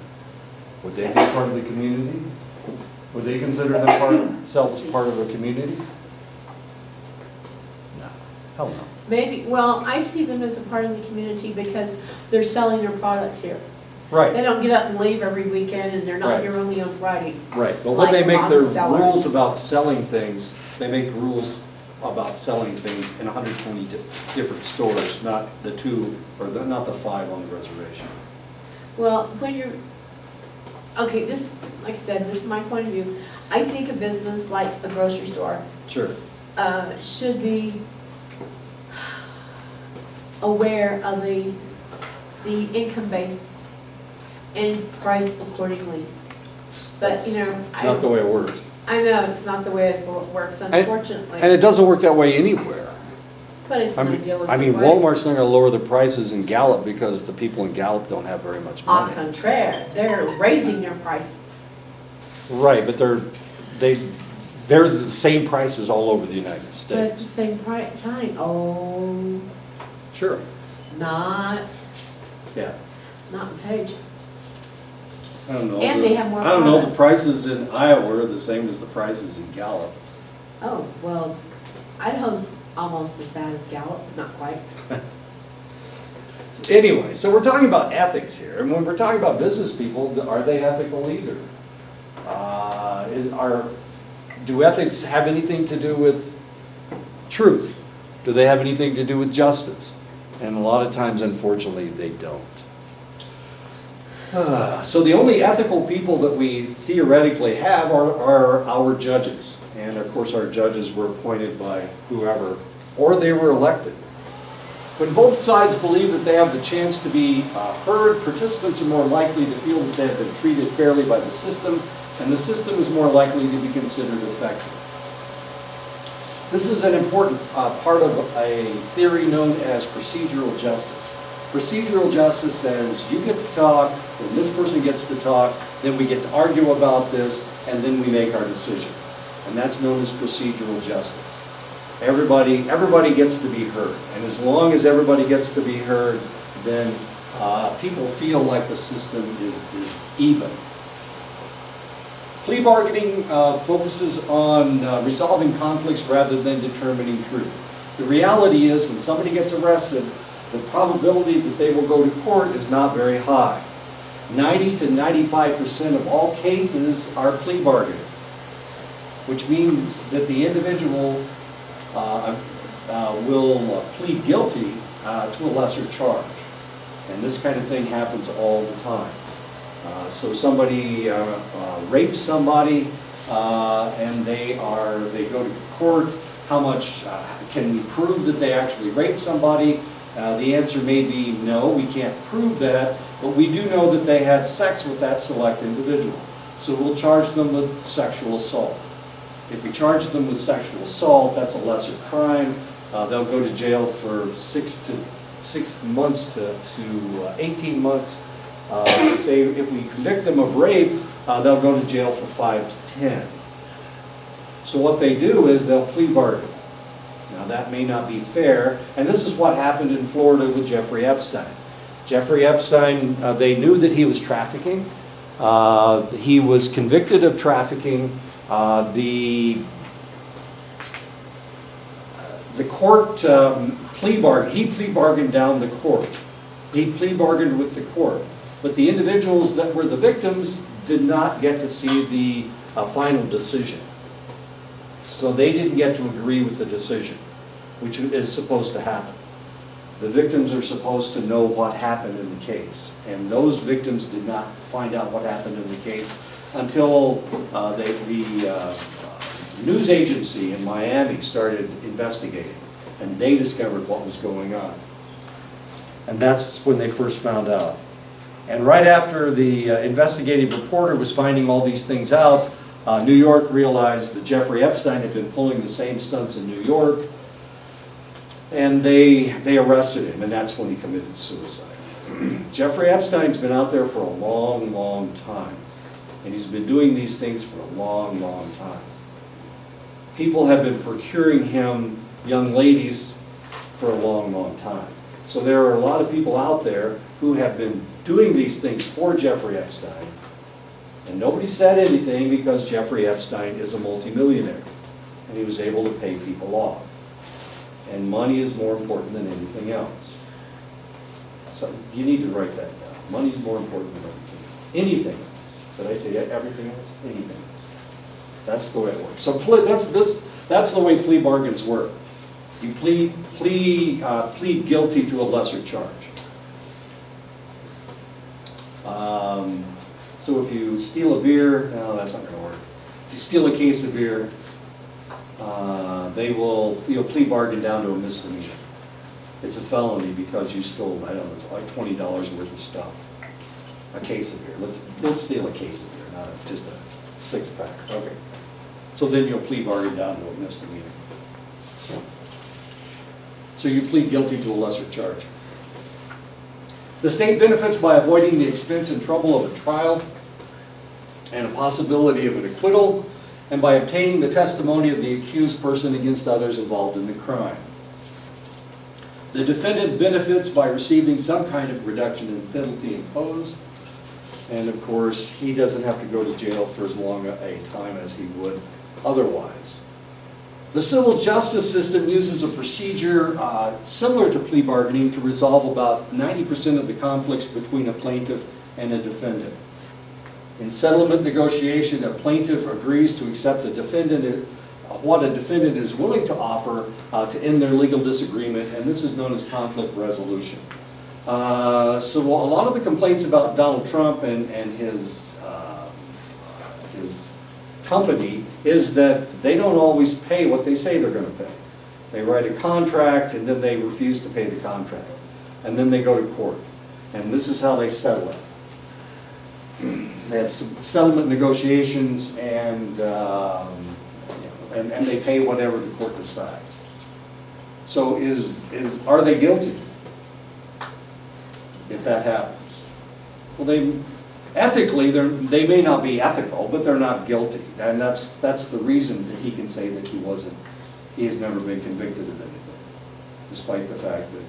Would they be part of the community? Would they consider themselves part of a community? No, hell no. Maybe, well, I see them as a part of the community because they're selling their products here. They Right, don't get up and leave every weekend and they're not Right. here only on Fridays. right. But when Like they a make lot their of sellers. rules about selling things, they make rules about selling things in 120 different stores, not the 2, or not the 5 on the reservation. Well, when you're, okay, this, like I said, this is my point of view. I think a business like a grocery store Sure. should be aware of the income base and price accordingly. But, you know, Not the way it works. I know it's not the way it works, And unfortunately. it doesn't work that way anywhere. But it's I an mean, idealistic way. Walmart's not gonna lower the prices in Gallup because the people in Gallup don't have very much Au money. contraire, they're raising their prices. Right, but they're the same prices all over the United But it's States. the same price, time. Oh, Sure. not. Yeah. not in Page. I don't know. And they have more I don't know, the products. prices in Iowa are the same as the prices in Gallup. Oh, well, Idaho's almost as bad as Gallup, but not quite. Anyway, so we're talking about ethics here, and when we're talking about business people, are they ethical either? Do ethics have anything to do with truth? Do they have anything to do with justice? And a lot of times, unfortunately, they don't. So the only ethical people that we theoretically have are our judges. And of course, our judges were appointed by whoever, or they were elected. When both sides believe that they have the chance to be heard, participants are more likely to feel that they have been treated fairly by the system, and the system is more likely to be considered effective. This is an important part of a theory known as procedural justice. Procedural justice says you get to talk, then this person gets to talk, then we get to argue about this, and then we make our decision. And that's known as procedural justice. Everybody gets to be heard. And as long as everybody gets to be heard, then people feel like the system is even. Plea bargaining focuses on resolving conflicts rather than determining truth. The reality is when somebody gets arrested, the probability that they will go to court is not very high. 90 to 95% of all cases are plea bargaining, which means that the individual will plead guilty to a lesser charge. And this kind of thing happens all the time. So somebody rapes somebody and they go to court. How much can we prove that they actually raped somebody? The answer may be no, we can't prove that, but we do know that they had sex with that select individual. So we'll charge them with sexual assault. If we charge them with sexual assault, that's a lesser crime. They'll go to jail for 6 months to 18 months. If we convict them of rape, they'll go to jail for 5 to 10. So what they do is they'll plea bargain. Now that may not be fair, and this is what happened in Florida with Jeffrey Epstein. Jeffrey Epstein, they knew that he was trafficking. He was convicted of trafficking. The court he plea bargained down the court. He plea bargained with the court. But the individuals that were the victims did not get to see the final decision. So they didn't get to agree with the decision, which is supposed to happen. The victims are supposed to know what happened in the case. And those victims did not find out what happened in the case until the news agency in Miami started investigating. And they discovered what was going on. And that's when they first found out. And right after the investigative reporter was finding all these things out, New York realized that Jeffrey Epstein had been pulling the same stunts in New York, and they arrested him, and that's when he committed suicide. Jeffrey Epstein's been out there for a long, long time, and he's been doing these things for a long, long time. People have been procuring him young ladies for a long, long time. So there are a lot of people out there who have been doing these things for Jeffrey Epstein, and nobody said anything because Jeffrey Epstein is a multimillionaire, and he was able to pay people off. And money is more important than anything else. So you need to write that down. Money is more important than everything. Anything else. Did I say everything else? Anything else. That's the way it works. So that's the way plea bargains work. You plead guilty to a lesser charge. So if you steal a beer, no, that's not going to work. If you steal a case of beer, you'll plea bargain down to a misdemeanor. It's a felony because you stole, I don't know, it's like $20 worth of stuff. A case of beer. Let's steal a case of beer, not just a 6-pack. Okay. So then you'll plea bargain down to a misdemeanor. So you plead guilty to a lesser charge. The state benefits by avoiding the expense and trouble of a trial and a possibility of an acquittal, and by obtaining the testimony of the accused person against others involved in the crime. The defendant benefits by receiving some kind of reduction in penalty imposed. And of course, he doesn't have to go to jail for as long a time as he would otherwise. The civil justice system uses a procedure similar to plea bargaining to resolve about 90% of the conflicts between a plaintiff and a defendant. In settlement negotiation, a plaintiff agrees to accept what a defendant is willing to offer to end their legal disagreement, and this is known as conflict resolution. So a lot of the complaints about Donald Trump and his company is that they don't always pay what they say they're going to pay. They write a contract and then they refuse to pay the contract. And then they go to court. And this is how they settle it. They have some settlement negotiations and they pay whatever the court decides. So are they guilty if that happens? Well, ethically, they may not be ethical, but they're not guilty. And that's the reason that he can say that he has never been convicted of anything, despite the fact that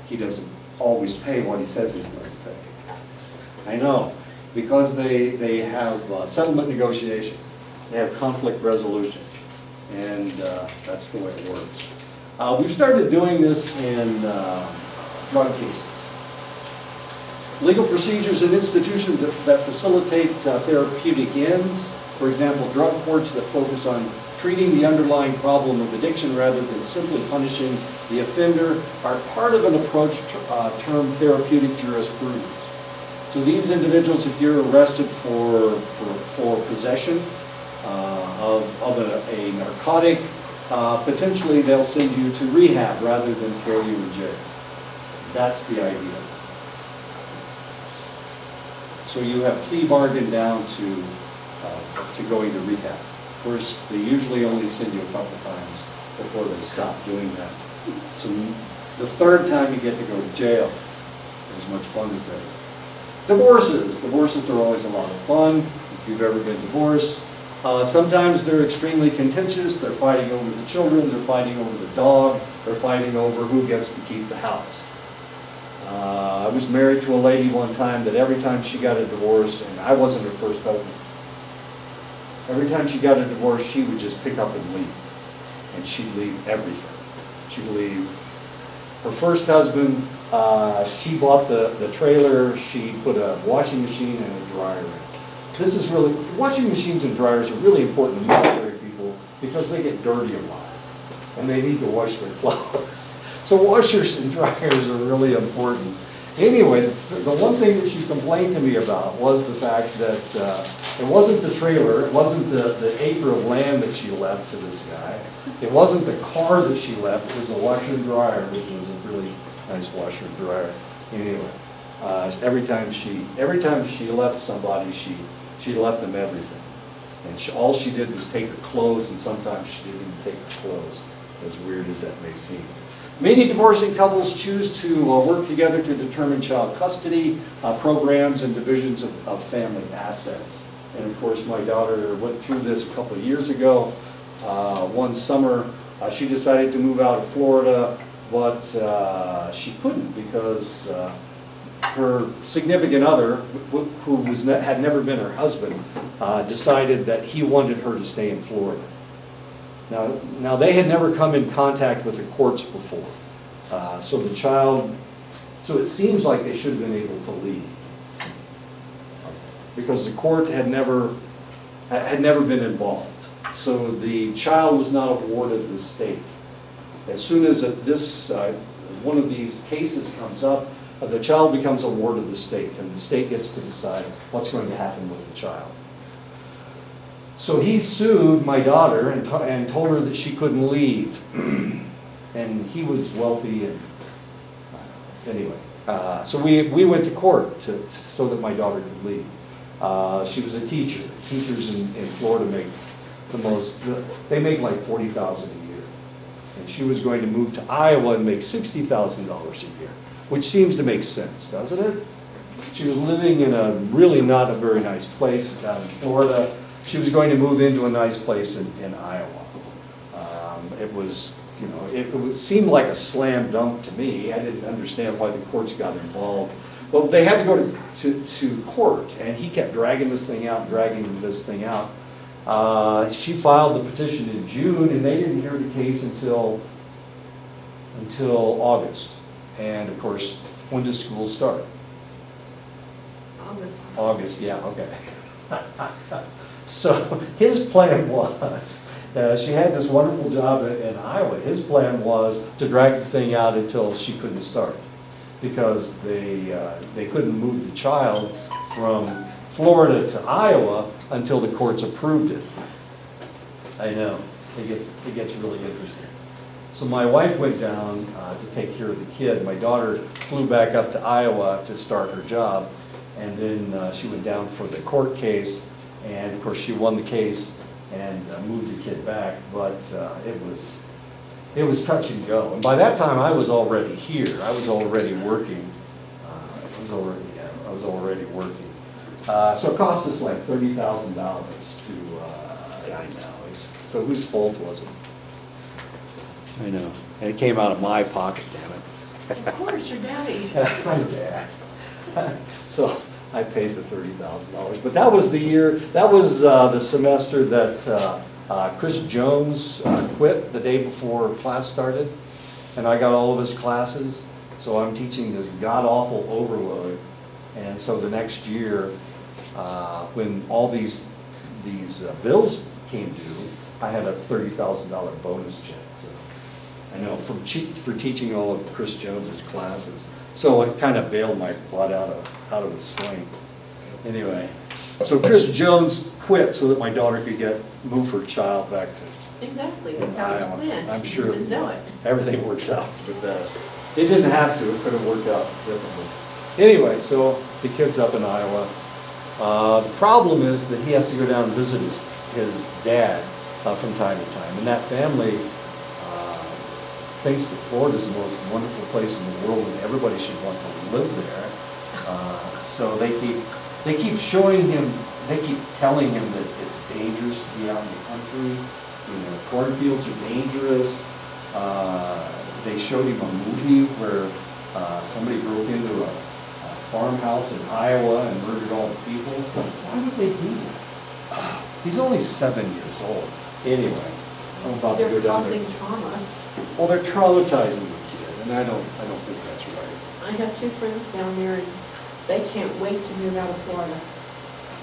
he doesn't always pay what he says he's going to pay. I know, because they have settlement negotiation, they have conflict resolution, and that's the way it works. We've started doing this in drug cases. Legal procedures and institutions that facilitate therapeutic ends, for example, drug courts that focus on treating the underlying problem of addiction rather than simply punishing the offender, are part of an approach termed therapeutic jurisprudence. So these individuals, if you're arrested for possession of a narcotic, potentially they'll send you to rehab rather than throw you in jail. That's the idea. So you have plea bargained down to going to rehab. Of course, they usually only send you a couple times before they stop doing that. So the third time you get to go to jail, as much fun as that is. Divorces are always a lot of fun, if you've ever been divorced. Sometimes they're extremely contentious. They're fighting over the children, they're fighting over the dog, they're fighting over who gets to keep the house. I was married to a lady one time that every time she got a divorce, and I wasn't her first husband, every time she got a divorce, she would just pick up and leave. And she'd leave everything. She'd leave her first husband, she bought the trailer, she put a washing machine and a dryer in. This is really, washing machines and dryers are really important to military people because they get dirty a lot and they need to wash their clothes. So washers and dryers are really important. Anyway, the one thing that she complained to me about was the fact that it wasn't the trailer, it wasn't the acre of land that she left to this guy, it wasn't the car that she left, it was the washer and dryer, which was a really nice washer and dryer. Anyway, every time she left somebody, she left them everything. And all she did was take her clothes, and sometimes she didn't even take her clothes, as weird as that may seem. Many divorcing couples choose to work together to determine child custody programs and divisions of family assets. And of course, my daughter went through this a couple of years ago. One summer, she decided to move out of Florida, but she couldn't because her significant other, who had never been her husband, decided that he wanted her to stay in Florida. Now they had never come in contact with the courts before. So it seems like they should have been able to leave. Because the court had never been involved. So the child was not awarded the state. As soon as one of these cases comes up, the child becomes awarded the state, and the state gets to decide what's going to happen with the child. So he sued my daughter and told her that she couldn't leave. And he was wealthy, and anyway. So we went to court so that my daughter could leave. She was a teacher. Teachers in Florida make they make like $40,000 a year. And she was going to move to Iowa and make $60,000 a year, which seems to make sense, doesn't it? She was living in a really not a very nice place down in Florida. She was going to move into a nice place in Iowa. It was you know, seemed like a slam dunk to me. I didn't understand why the courts got involved. But they had to go to court, and he kept dragging this thing out, She filed the petition in June, and they didn't hear the case until August. And of course, when does school start? August, yeah, okay. So his plan was, she had this wonderful job in Iowa. His plan was to drag the thing out until she couldn't start, because they couldn't move the child from Florida to Iowa until the courts approved it. I know, it gets really interesting. So my wife went down to take care of the kid. My daughter flew back up to Iowa to start her job, and then she went down for the court case, and of course she won the case and moved the kid back, but it was touch and go. And by that time I was already here. I was already working. I was already working. So it cost us like $30,000 to, I know, so whose fault was it? I know, and it came out of my pocket, damn it. Of course, your daddy. My dad. So I paid the $30,000. But that was the year, that was the semester that Chris Jones quit the day before class started. And I got all of his classes. So I'm teaching this god-awful overload. And so the next year, when all these bills came due, I had a $30,000 bonus check. So I know, for teaching all of Chris Jones's classes. So it kind of bailed my blood out of the sling. Anyway, so Chris Jones quit so that my daughter could move her child back to Exactly, that's how it's planned. I'm You sure just didn't know it. everything works out for the best. It didn't have to, it could have worked out differently. Anyway, so the kid's up in Iowa. The problem is that he has to go down and visit his dad from time to time. And that family thinks that Florida is the most wonderful place in the world and everybody should want to live there. So they keep showing him, they keep telling him that it's dangerous to be out in the country. You know, cornfields are dangerous. They showed him a movie where somebody broke into a farmhouse in Iowa and murdered all the people. Why would they do that? He's only 7 years old. Anyway, I'm about to go They're down there. causing trauma. Well, they're traumatizing the kid, and I don't think that's right. I have two friends down there, and they can't wait to move out of Florida.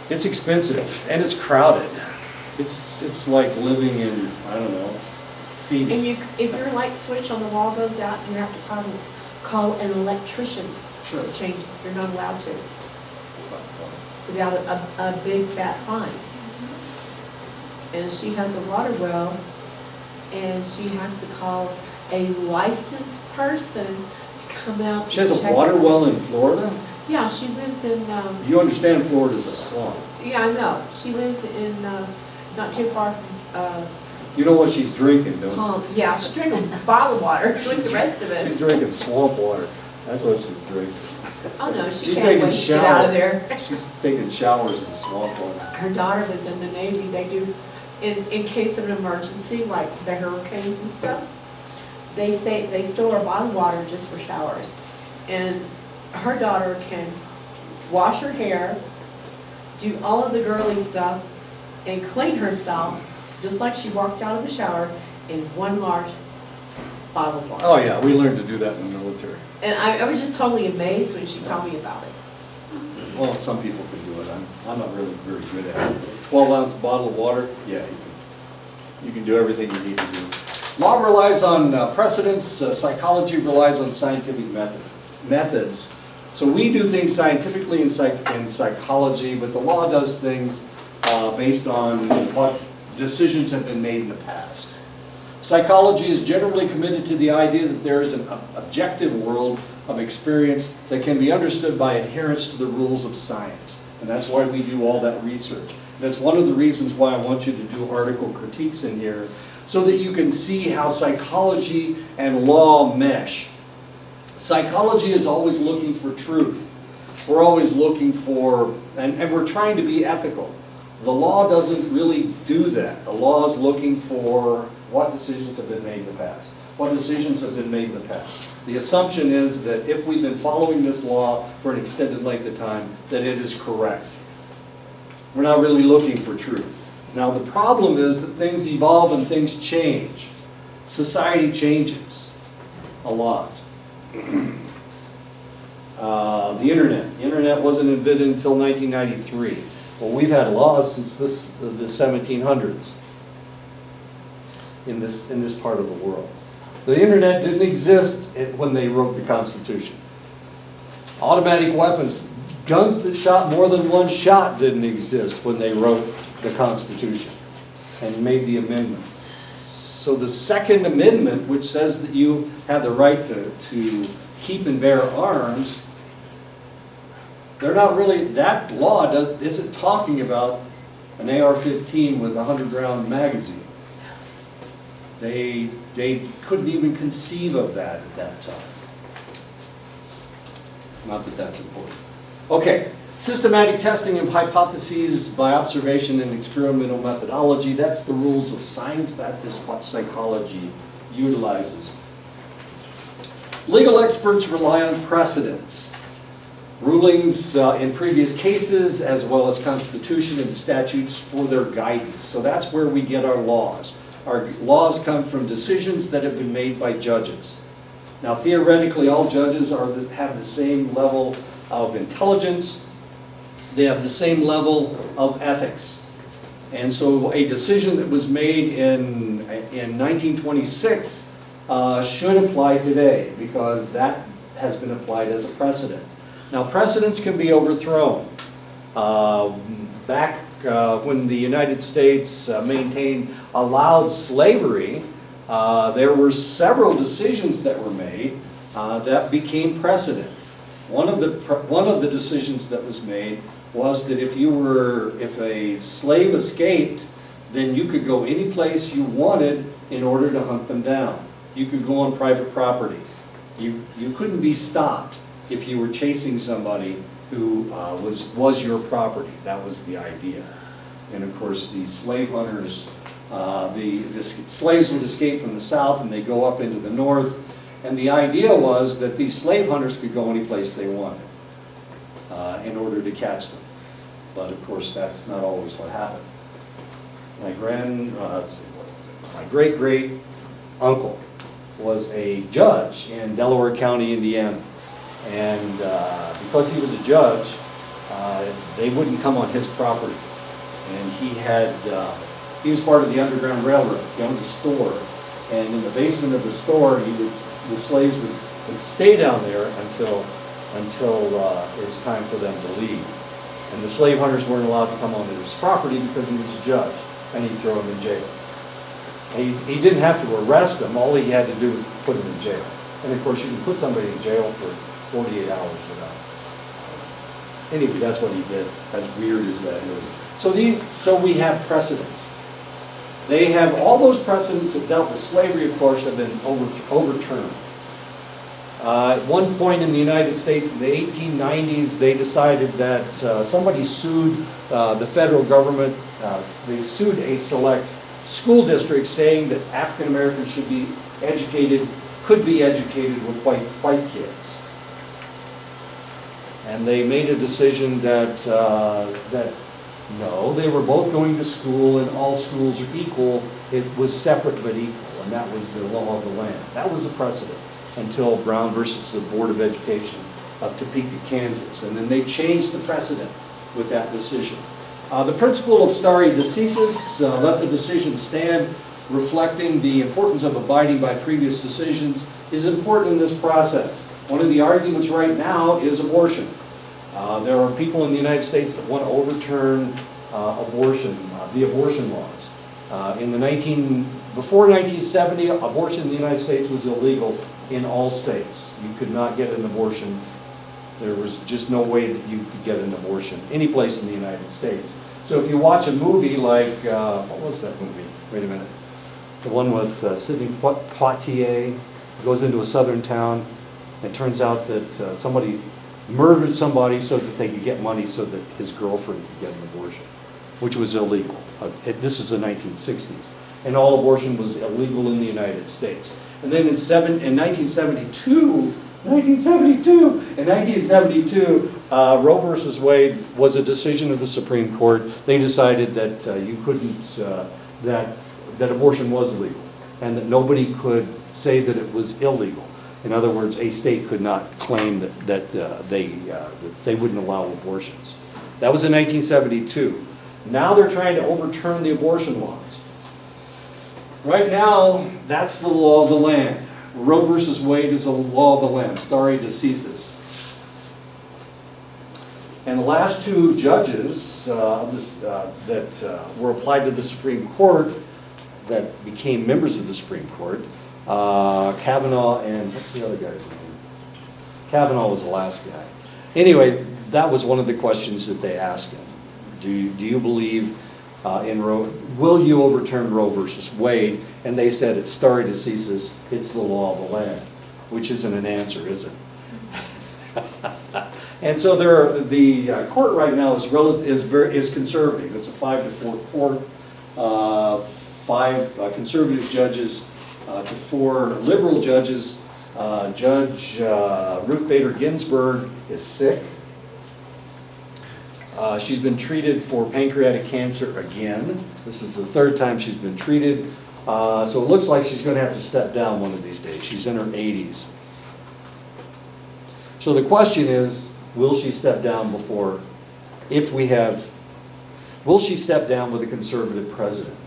It's expensive and it's crowded. It's like living in, I don't know, Phoenix. And if your light switch on the wall goes out, you have to call an electrician Sure. to change it. You're not allowed to without a big fat fine. And she has a water well, and she has to call a licensed person to come out. She has and a check water it. well in Florida? Yeah, she lives in, You understand Florida's a swamp. yeah, I know. She lives in, not too far from, You know what she's drinking, don't you? Palm. Yeah, she's drinking bottled water with the rest of She's it. drinking swamp water. That's what she's drinking. Oh, no, she She's can't taking wait to get out of shower. there. She's taking showers in swamp water. Her daughter was in the Navy. They do, in case of an emergency, like the hurricanes and stuff, they store bottled water just for showers. And her daughter can wash her hair, do all of the girly stuff, and clean herself, just like she walked out of the shower, in one large bottle of water. Oh yeah, we learned to do that in the military. And I was just totally amazed when she told me about it. Well, some people can do it. I'm not really very good at it. 12-ounce bottle of water, yeah, you can do everything you need to do. Law relies on precedents, psychology relies on scientific methods. So we do things scientifically in psychology, but the law does things based on what decisions have been made in the past. Psychology is generally committed to the idea that there is an objective world of experience that can be understood by adherence to the rules of science. And that's why we do all that research. That's one of the reasons why I want you to do article critiques in here, so that you can see how psychology and law mesh. Psychology is always looking for truth. We're always looking for, and we're trying to be ethical. The law doesn't really do that. The law is looking for what decisions have been made in the past. what decisions have been made in the past. The assumption is that if we've been following this law for an extended length of time, that it is correct. We're not really looking for truth. Now, the problem is that things evolve and things change. Society changes a lot. The internet wasn't invented until 1993. Well, we've had laws since the 1700s in this part of the world. The internet didn't exist when they wrote the Constitution. Automatic weapons, guns that shot more than one shot didn't exist when they wrote the Constitution and made the amendments. So the Second Amendment, which says that you have the right to keep and bear arms, they're not really, that law isn't talking about an AR-15 with a 100-round magazine. They couldn't even conceive of that at that time. Not that that's important. Okay, systematic testing of hypotheses by observation and experimental methodology. That's the rules of science. That is what psychology utilizes. Legal experts rely on precedents. Rulings in previous cases, as well as Constitution and statutes for their guidance. So that's where we get our laws. Our laws come from decisions that have been made by judges. Now, theoretically, all judges have the same level of intelligence. They have the same level of ethics. And so a decision that was made in 1926 should apply today, because that has been applied as a precedent. Now, precedents can be overthrown. Back when the United States allowed slavery, there were several decisions that were made that became precedent. One of the decisions that was made was that if a slave escaped, then you could go any place you wanted in order to hunt them down. You could go on private property. You couldn't be stopped if you were chasing somebody who was your property. That was the idea. And of course, the slave hunters, the slaves would escape from the south and they go up into the north. And the idea was that these slave hunters could go any place they wanted in order to catch them. But of course, that's not always what happened. My great-great uncle was a judge in Delaware County, Indiana. And because he was a judge, they wouldn't come on his property. And he was part of the Underground Railroad. He owned a store. And in the basement of the store, the slaves would stay down there until it was time for them to leave. And the slave hunters weren't allowed to come onto his property because he was a judge, and he'd throw them in jail. He didn't have to arrest them. All he had to do was put them in jail. And of course, you can put somebody in jail for 48 hours without. Anyway, that's what he did, as weird as that is. So we have precedents. They have all those precedents that dealt with slavery, of course, have been overturned. At one point in the United States in the 1890s, they decided that somebody sued the federal government. They sued a select school district saying that African Americans could be educated with white kids. And they made a decision that no, they were both going to school and all schools are equal. It was separate but equal, and that was the law of the land. That was the precedent until Brown versus the Board of Education of Topeka, Kansas. And then they changed the precedent with that decision. The principle of stare decisis, let the decision stand, reflecting the importance of abiding by previous decisions, is important in this process. One of the arguments right now is abortion. There are people in the United States that want to overturn the abortion laws. Before 1970, abortion in the United States was illegal in all states. You could not get an abortion. There was just no way that you could get an abortion any place in the United States. So if you watch a movie like, what was that movie? Wait a minute. The one with Sidney Poitier, goes into a southern town. It turns out that somebody murdered somebody so that they could get money so that his girlfriend could get an abortion, which was illegal. This is the 1960s. And all abortion was illegal in the United States. And then in 1972, Roe versus Wade was a decision of the Supreme Court. They decided that you couldn't, that abortion was legal, and that nobody could say that it was illegal. In other words, a state could not claim that they wouldn't allow abortions. That was in 1972. Now they're trying to overturn the abortion laws. Right now, that's the law of the land. Roe versus Wade is the law of the land, stare decisis. And the last two judges that were applied to the Supreme Court, that became members of the Supreme Court, Kavanaugh and, what's the other guy's name? Kavanaugh was the last guy. Anyway, that was one of the questions that they asked him. Do you believe in Roe, will you overturn Roe versus Wade? And they said it's stare decisis, it's the law of the land, which isn't an answer, is it? And so the court right now is conservative. It's a 5-4 court. 5 conservative judges to 4 liberal judges. Judge Ruth Bader Ginsburg is sick. She's been treated for pancreatic cancer again. This is the 3rd time she's been treated. So it looks like she's going to have to step down one of these days. She's in her 80s. So the question is, will she step down will she step down with a conservative president?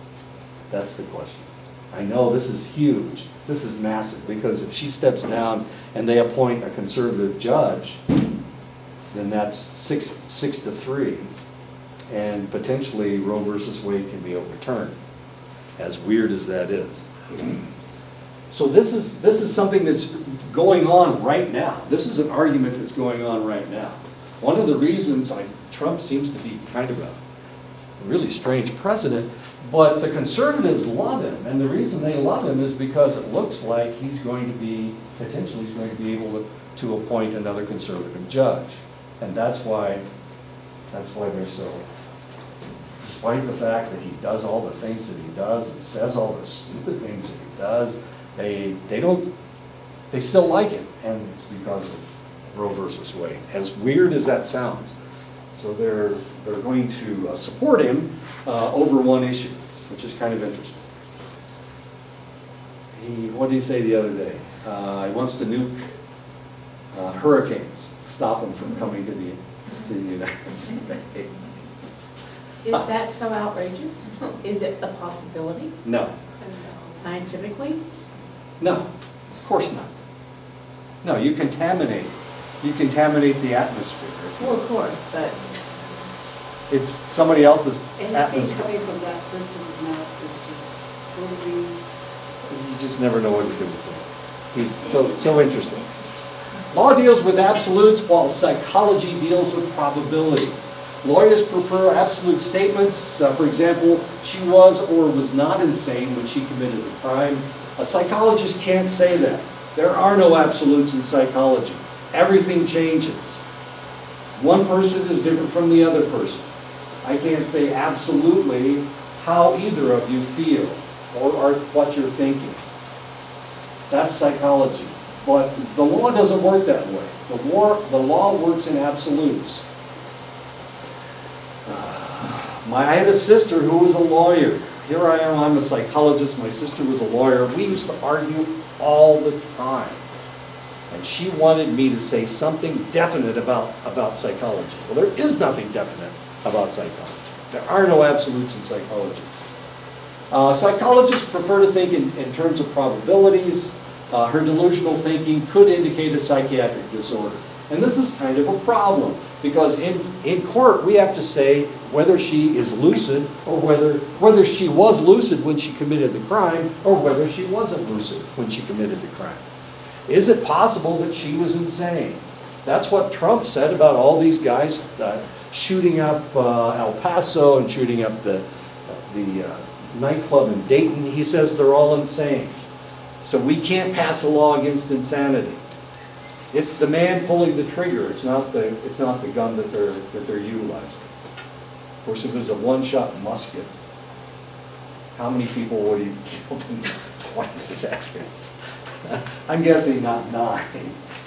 That's the question. I know this is huge. This is massive, because if she steps down and they appoint a conservative judge, then that's 6-3, and potentially Roe versus Wade can be overturned, as weird as that is. So this is something that's going on right now. This is an argument that's going on right now. One of the reasons Trump seems to be kind of a really strange president, but the conservatives love him, and the reason they love him is because it looks like he's going to be able to appoint another conservative judge. And that's why they're so, despite the fact that he does all the things that he does and says all the stupid things that he does, they still like him, and it's because of Roe versus Wade. As weird as that sounds. So they're going to support him over one issue, which is kind of interesting. What did he say the other day? He wants to nuke hurricanes, stop them from coming to the United States. Is that so outrageous? Is it a possibility, No, scientifically? no, of course not. No, you contaminate the atmosphere. Well, of course, but It's somebody else's Anything atmosphere. coming from that person's mouth is just totally, You just never know what he's going to say. He's so interesting. Law deals with absolutes while psychology deals with probabilities. Lawyers prefer absolute statements. For example, she was or was not insane when she committed the crime. A psychologist can't say that. There are no absolutes in psychology. Everything changes. One person is different from the other person. I can't say absolutely how either of you feel or what you're thinking. That's psychology. But the law doesn't work that way. The law works in absolutes. I had a sister who was a lawyer. Here I am, I'm a psychologist. My sister was a lawyer. We used to argue all the time. And she wanted me to say something definite about psychology. Well, there is nothing definite about psychology. There are no absolutes in psychology. Psychologists prefer to think in terms of probabilities. Her delusional thinking could indicate a psychiatric disorder. And this is kind of a problem, because in court we have to say whether she is lucid or whether she was lucid when she committed the crime or whether she wasn't lucid when she committed the crime. Is it possible that she was insane? That's what Trump said about all these guys shooting up El Paso and shooting up the nightclub in Dayton. He says they're all insane. So we can't pass a law against insanity. It's the man pulling the trigger. It's not the gun that they're utilizing. Of course, it was a one-shot musket. How many people would he killed in 20 seconds? I'm guessing not 9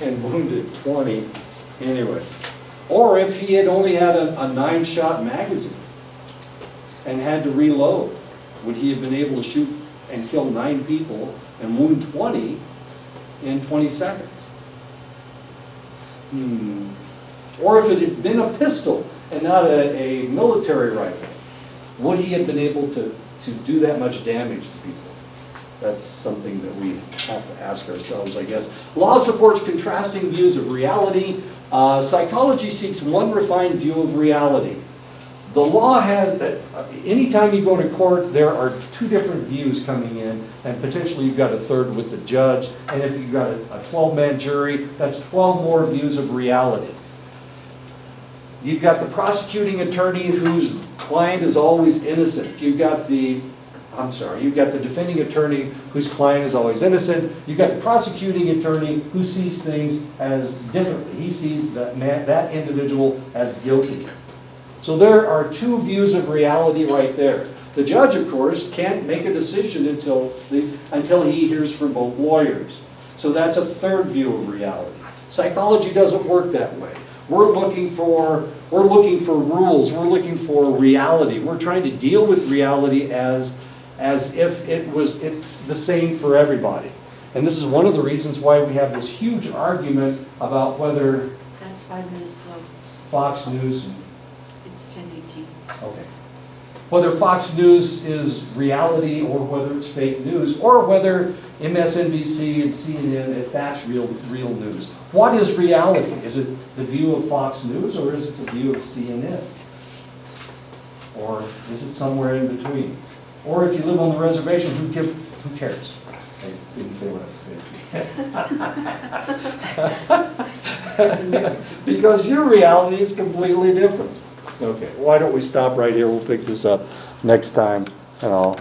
and wounded 20 anyway. Or if he had only had a 9-shot magazine and had to reload, would he have been able to shoot and kill 9 people and wound 20 in 20 seconds? Or if it had been a pistol and not a military rifle, would he have been able to do that much damage to people? That's something that we have to ask ourselves, I guess. Law supports contrasting views of reality. Psychology seeks one refined view of reality. The law has, anytime you go to court, there are 2 different views coming in, and potentially you've got a third with the judge, and if you've got a 12-man jury, that's 12 more views of reality. You've got the prosecuting attorney whose client is always innocent. You've got the defending attorney whose client is always innocent. You've got the prosecuting attorney who sees things as differently. He sees that individual as guilty. So there are 2 views of reality right there. The judge, of course, can't make a decision until he hears from both lawyers. So that's a third view of reality. Psychology doesn't work that way. We're looking for rules. We're looking for reality. We're trying to deal with reality as if it's the same for everybody. And this is one of the reasons why we have this huge argument about whether That's 5 minutes slow. Fox News, It's 10:18. okay, whether Fox News is reality or whether it's fake news, or whether MSNBC and CNN, if that's real news. What is reality? Is it the view of Fox News, or is it the view of CNN? Or is it somewhere in between? Or if you live on the reservation, who cares? I didn't say what I was saying. Because your reality is completely different. Okay, why don't we stop right here? We'll pick this up next time, and I'll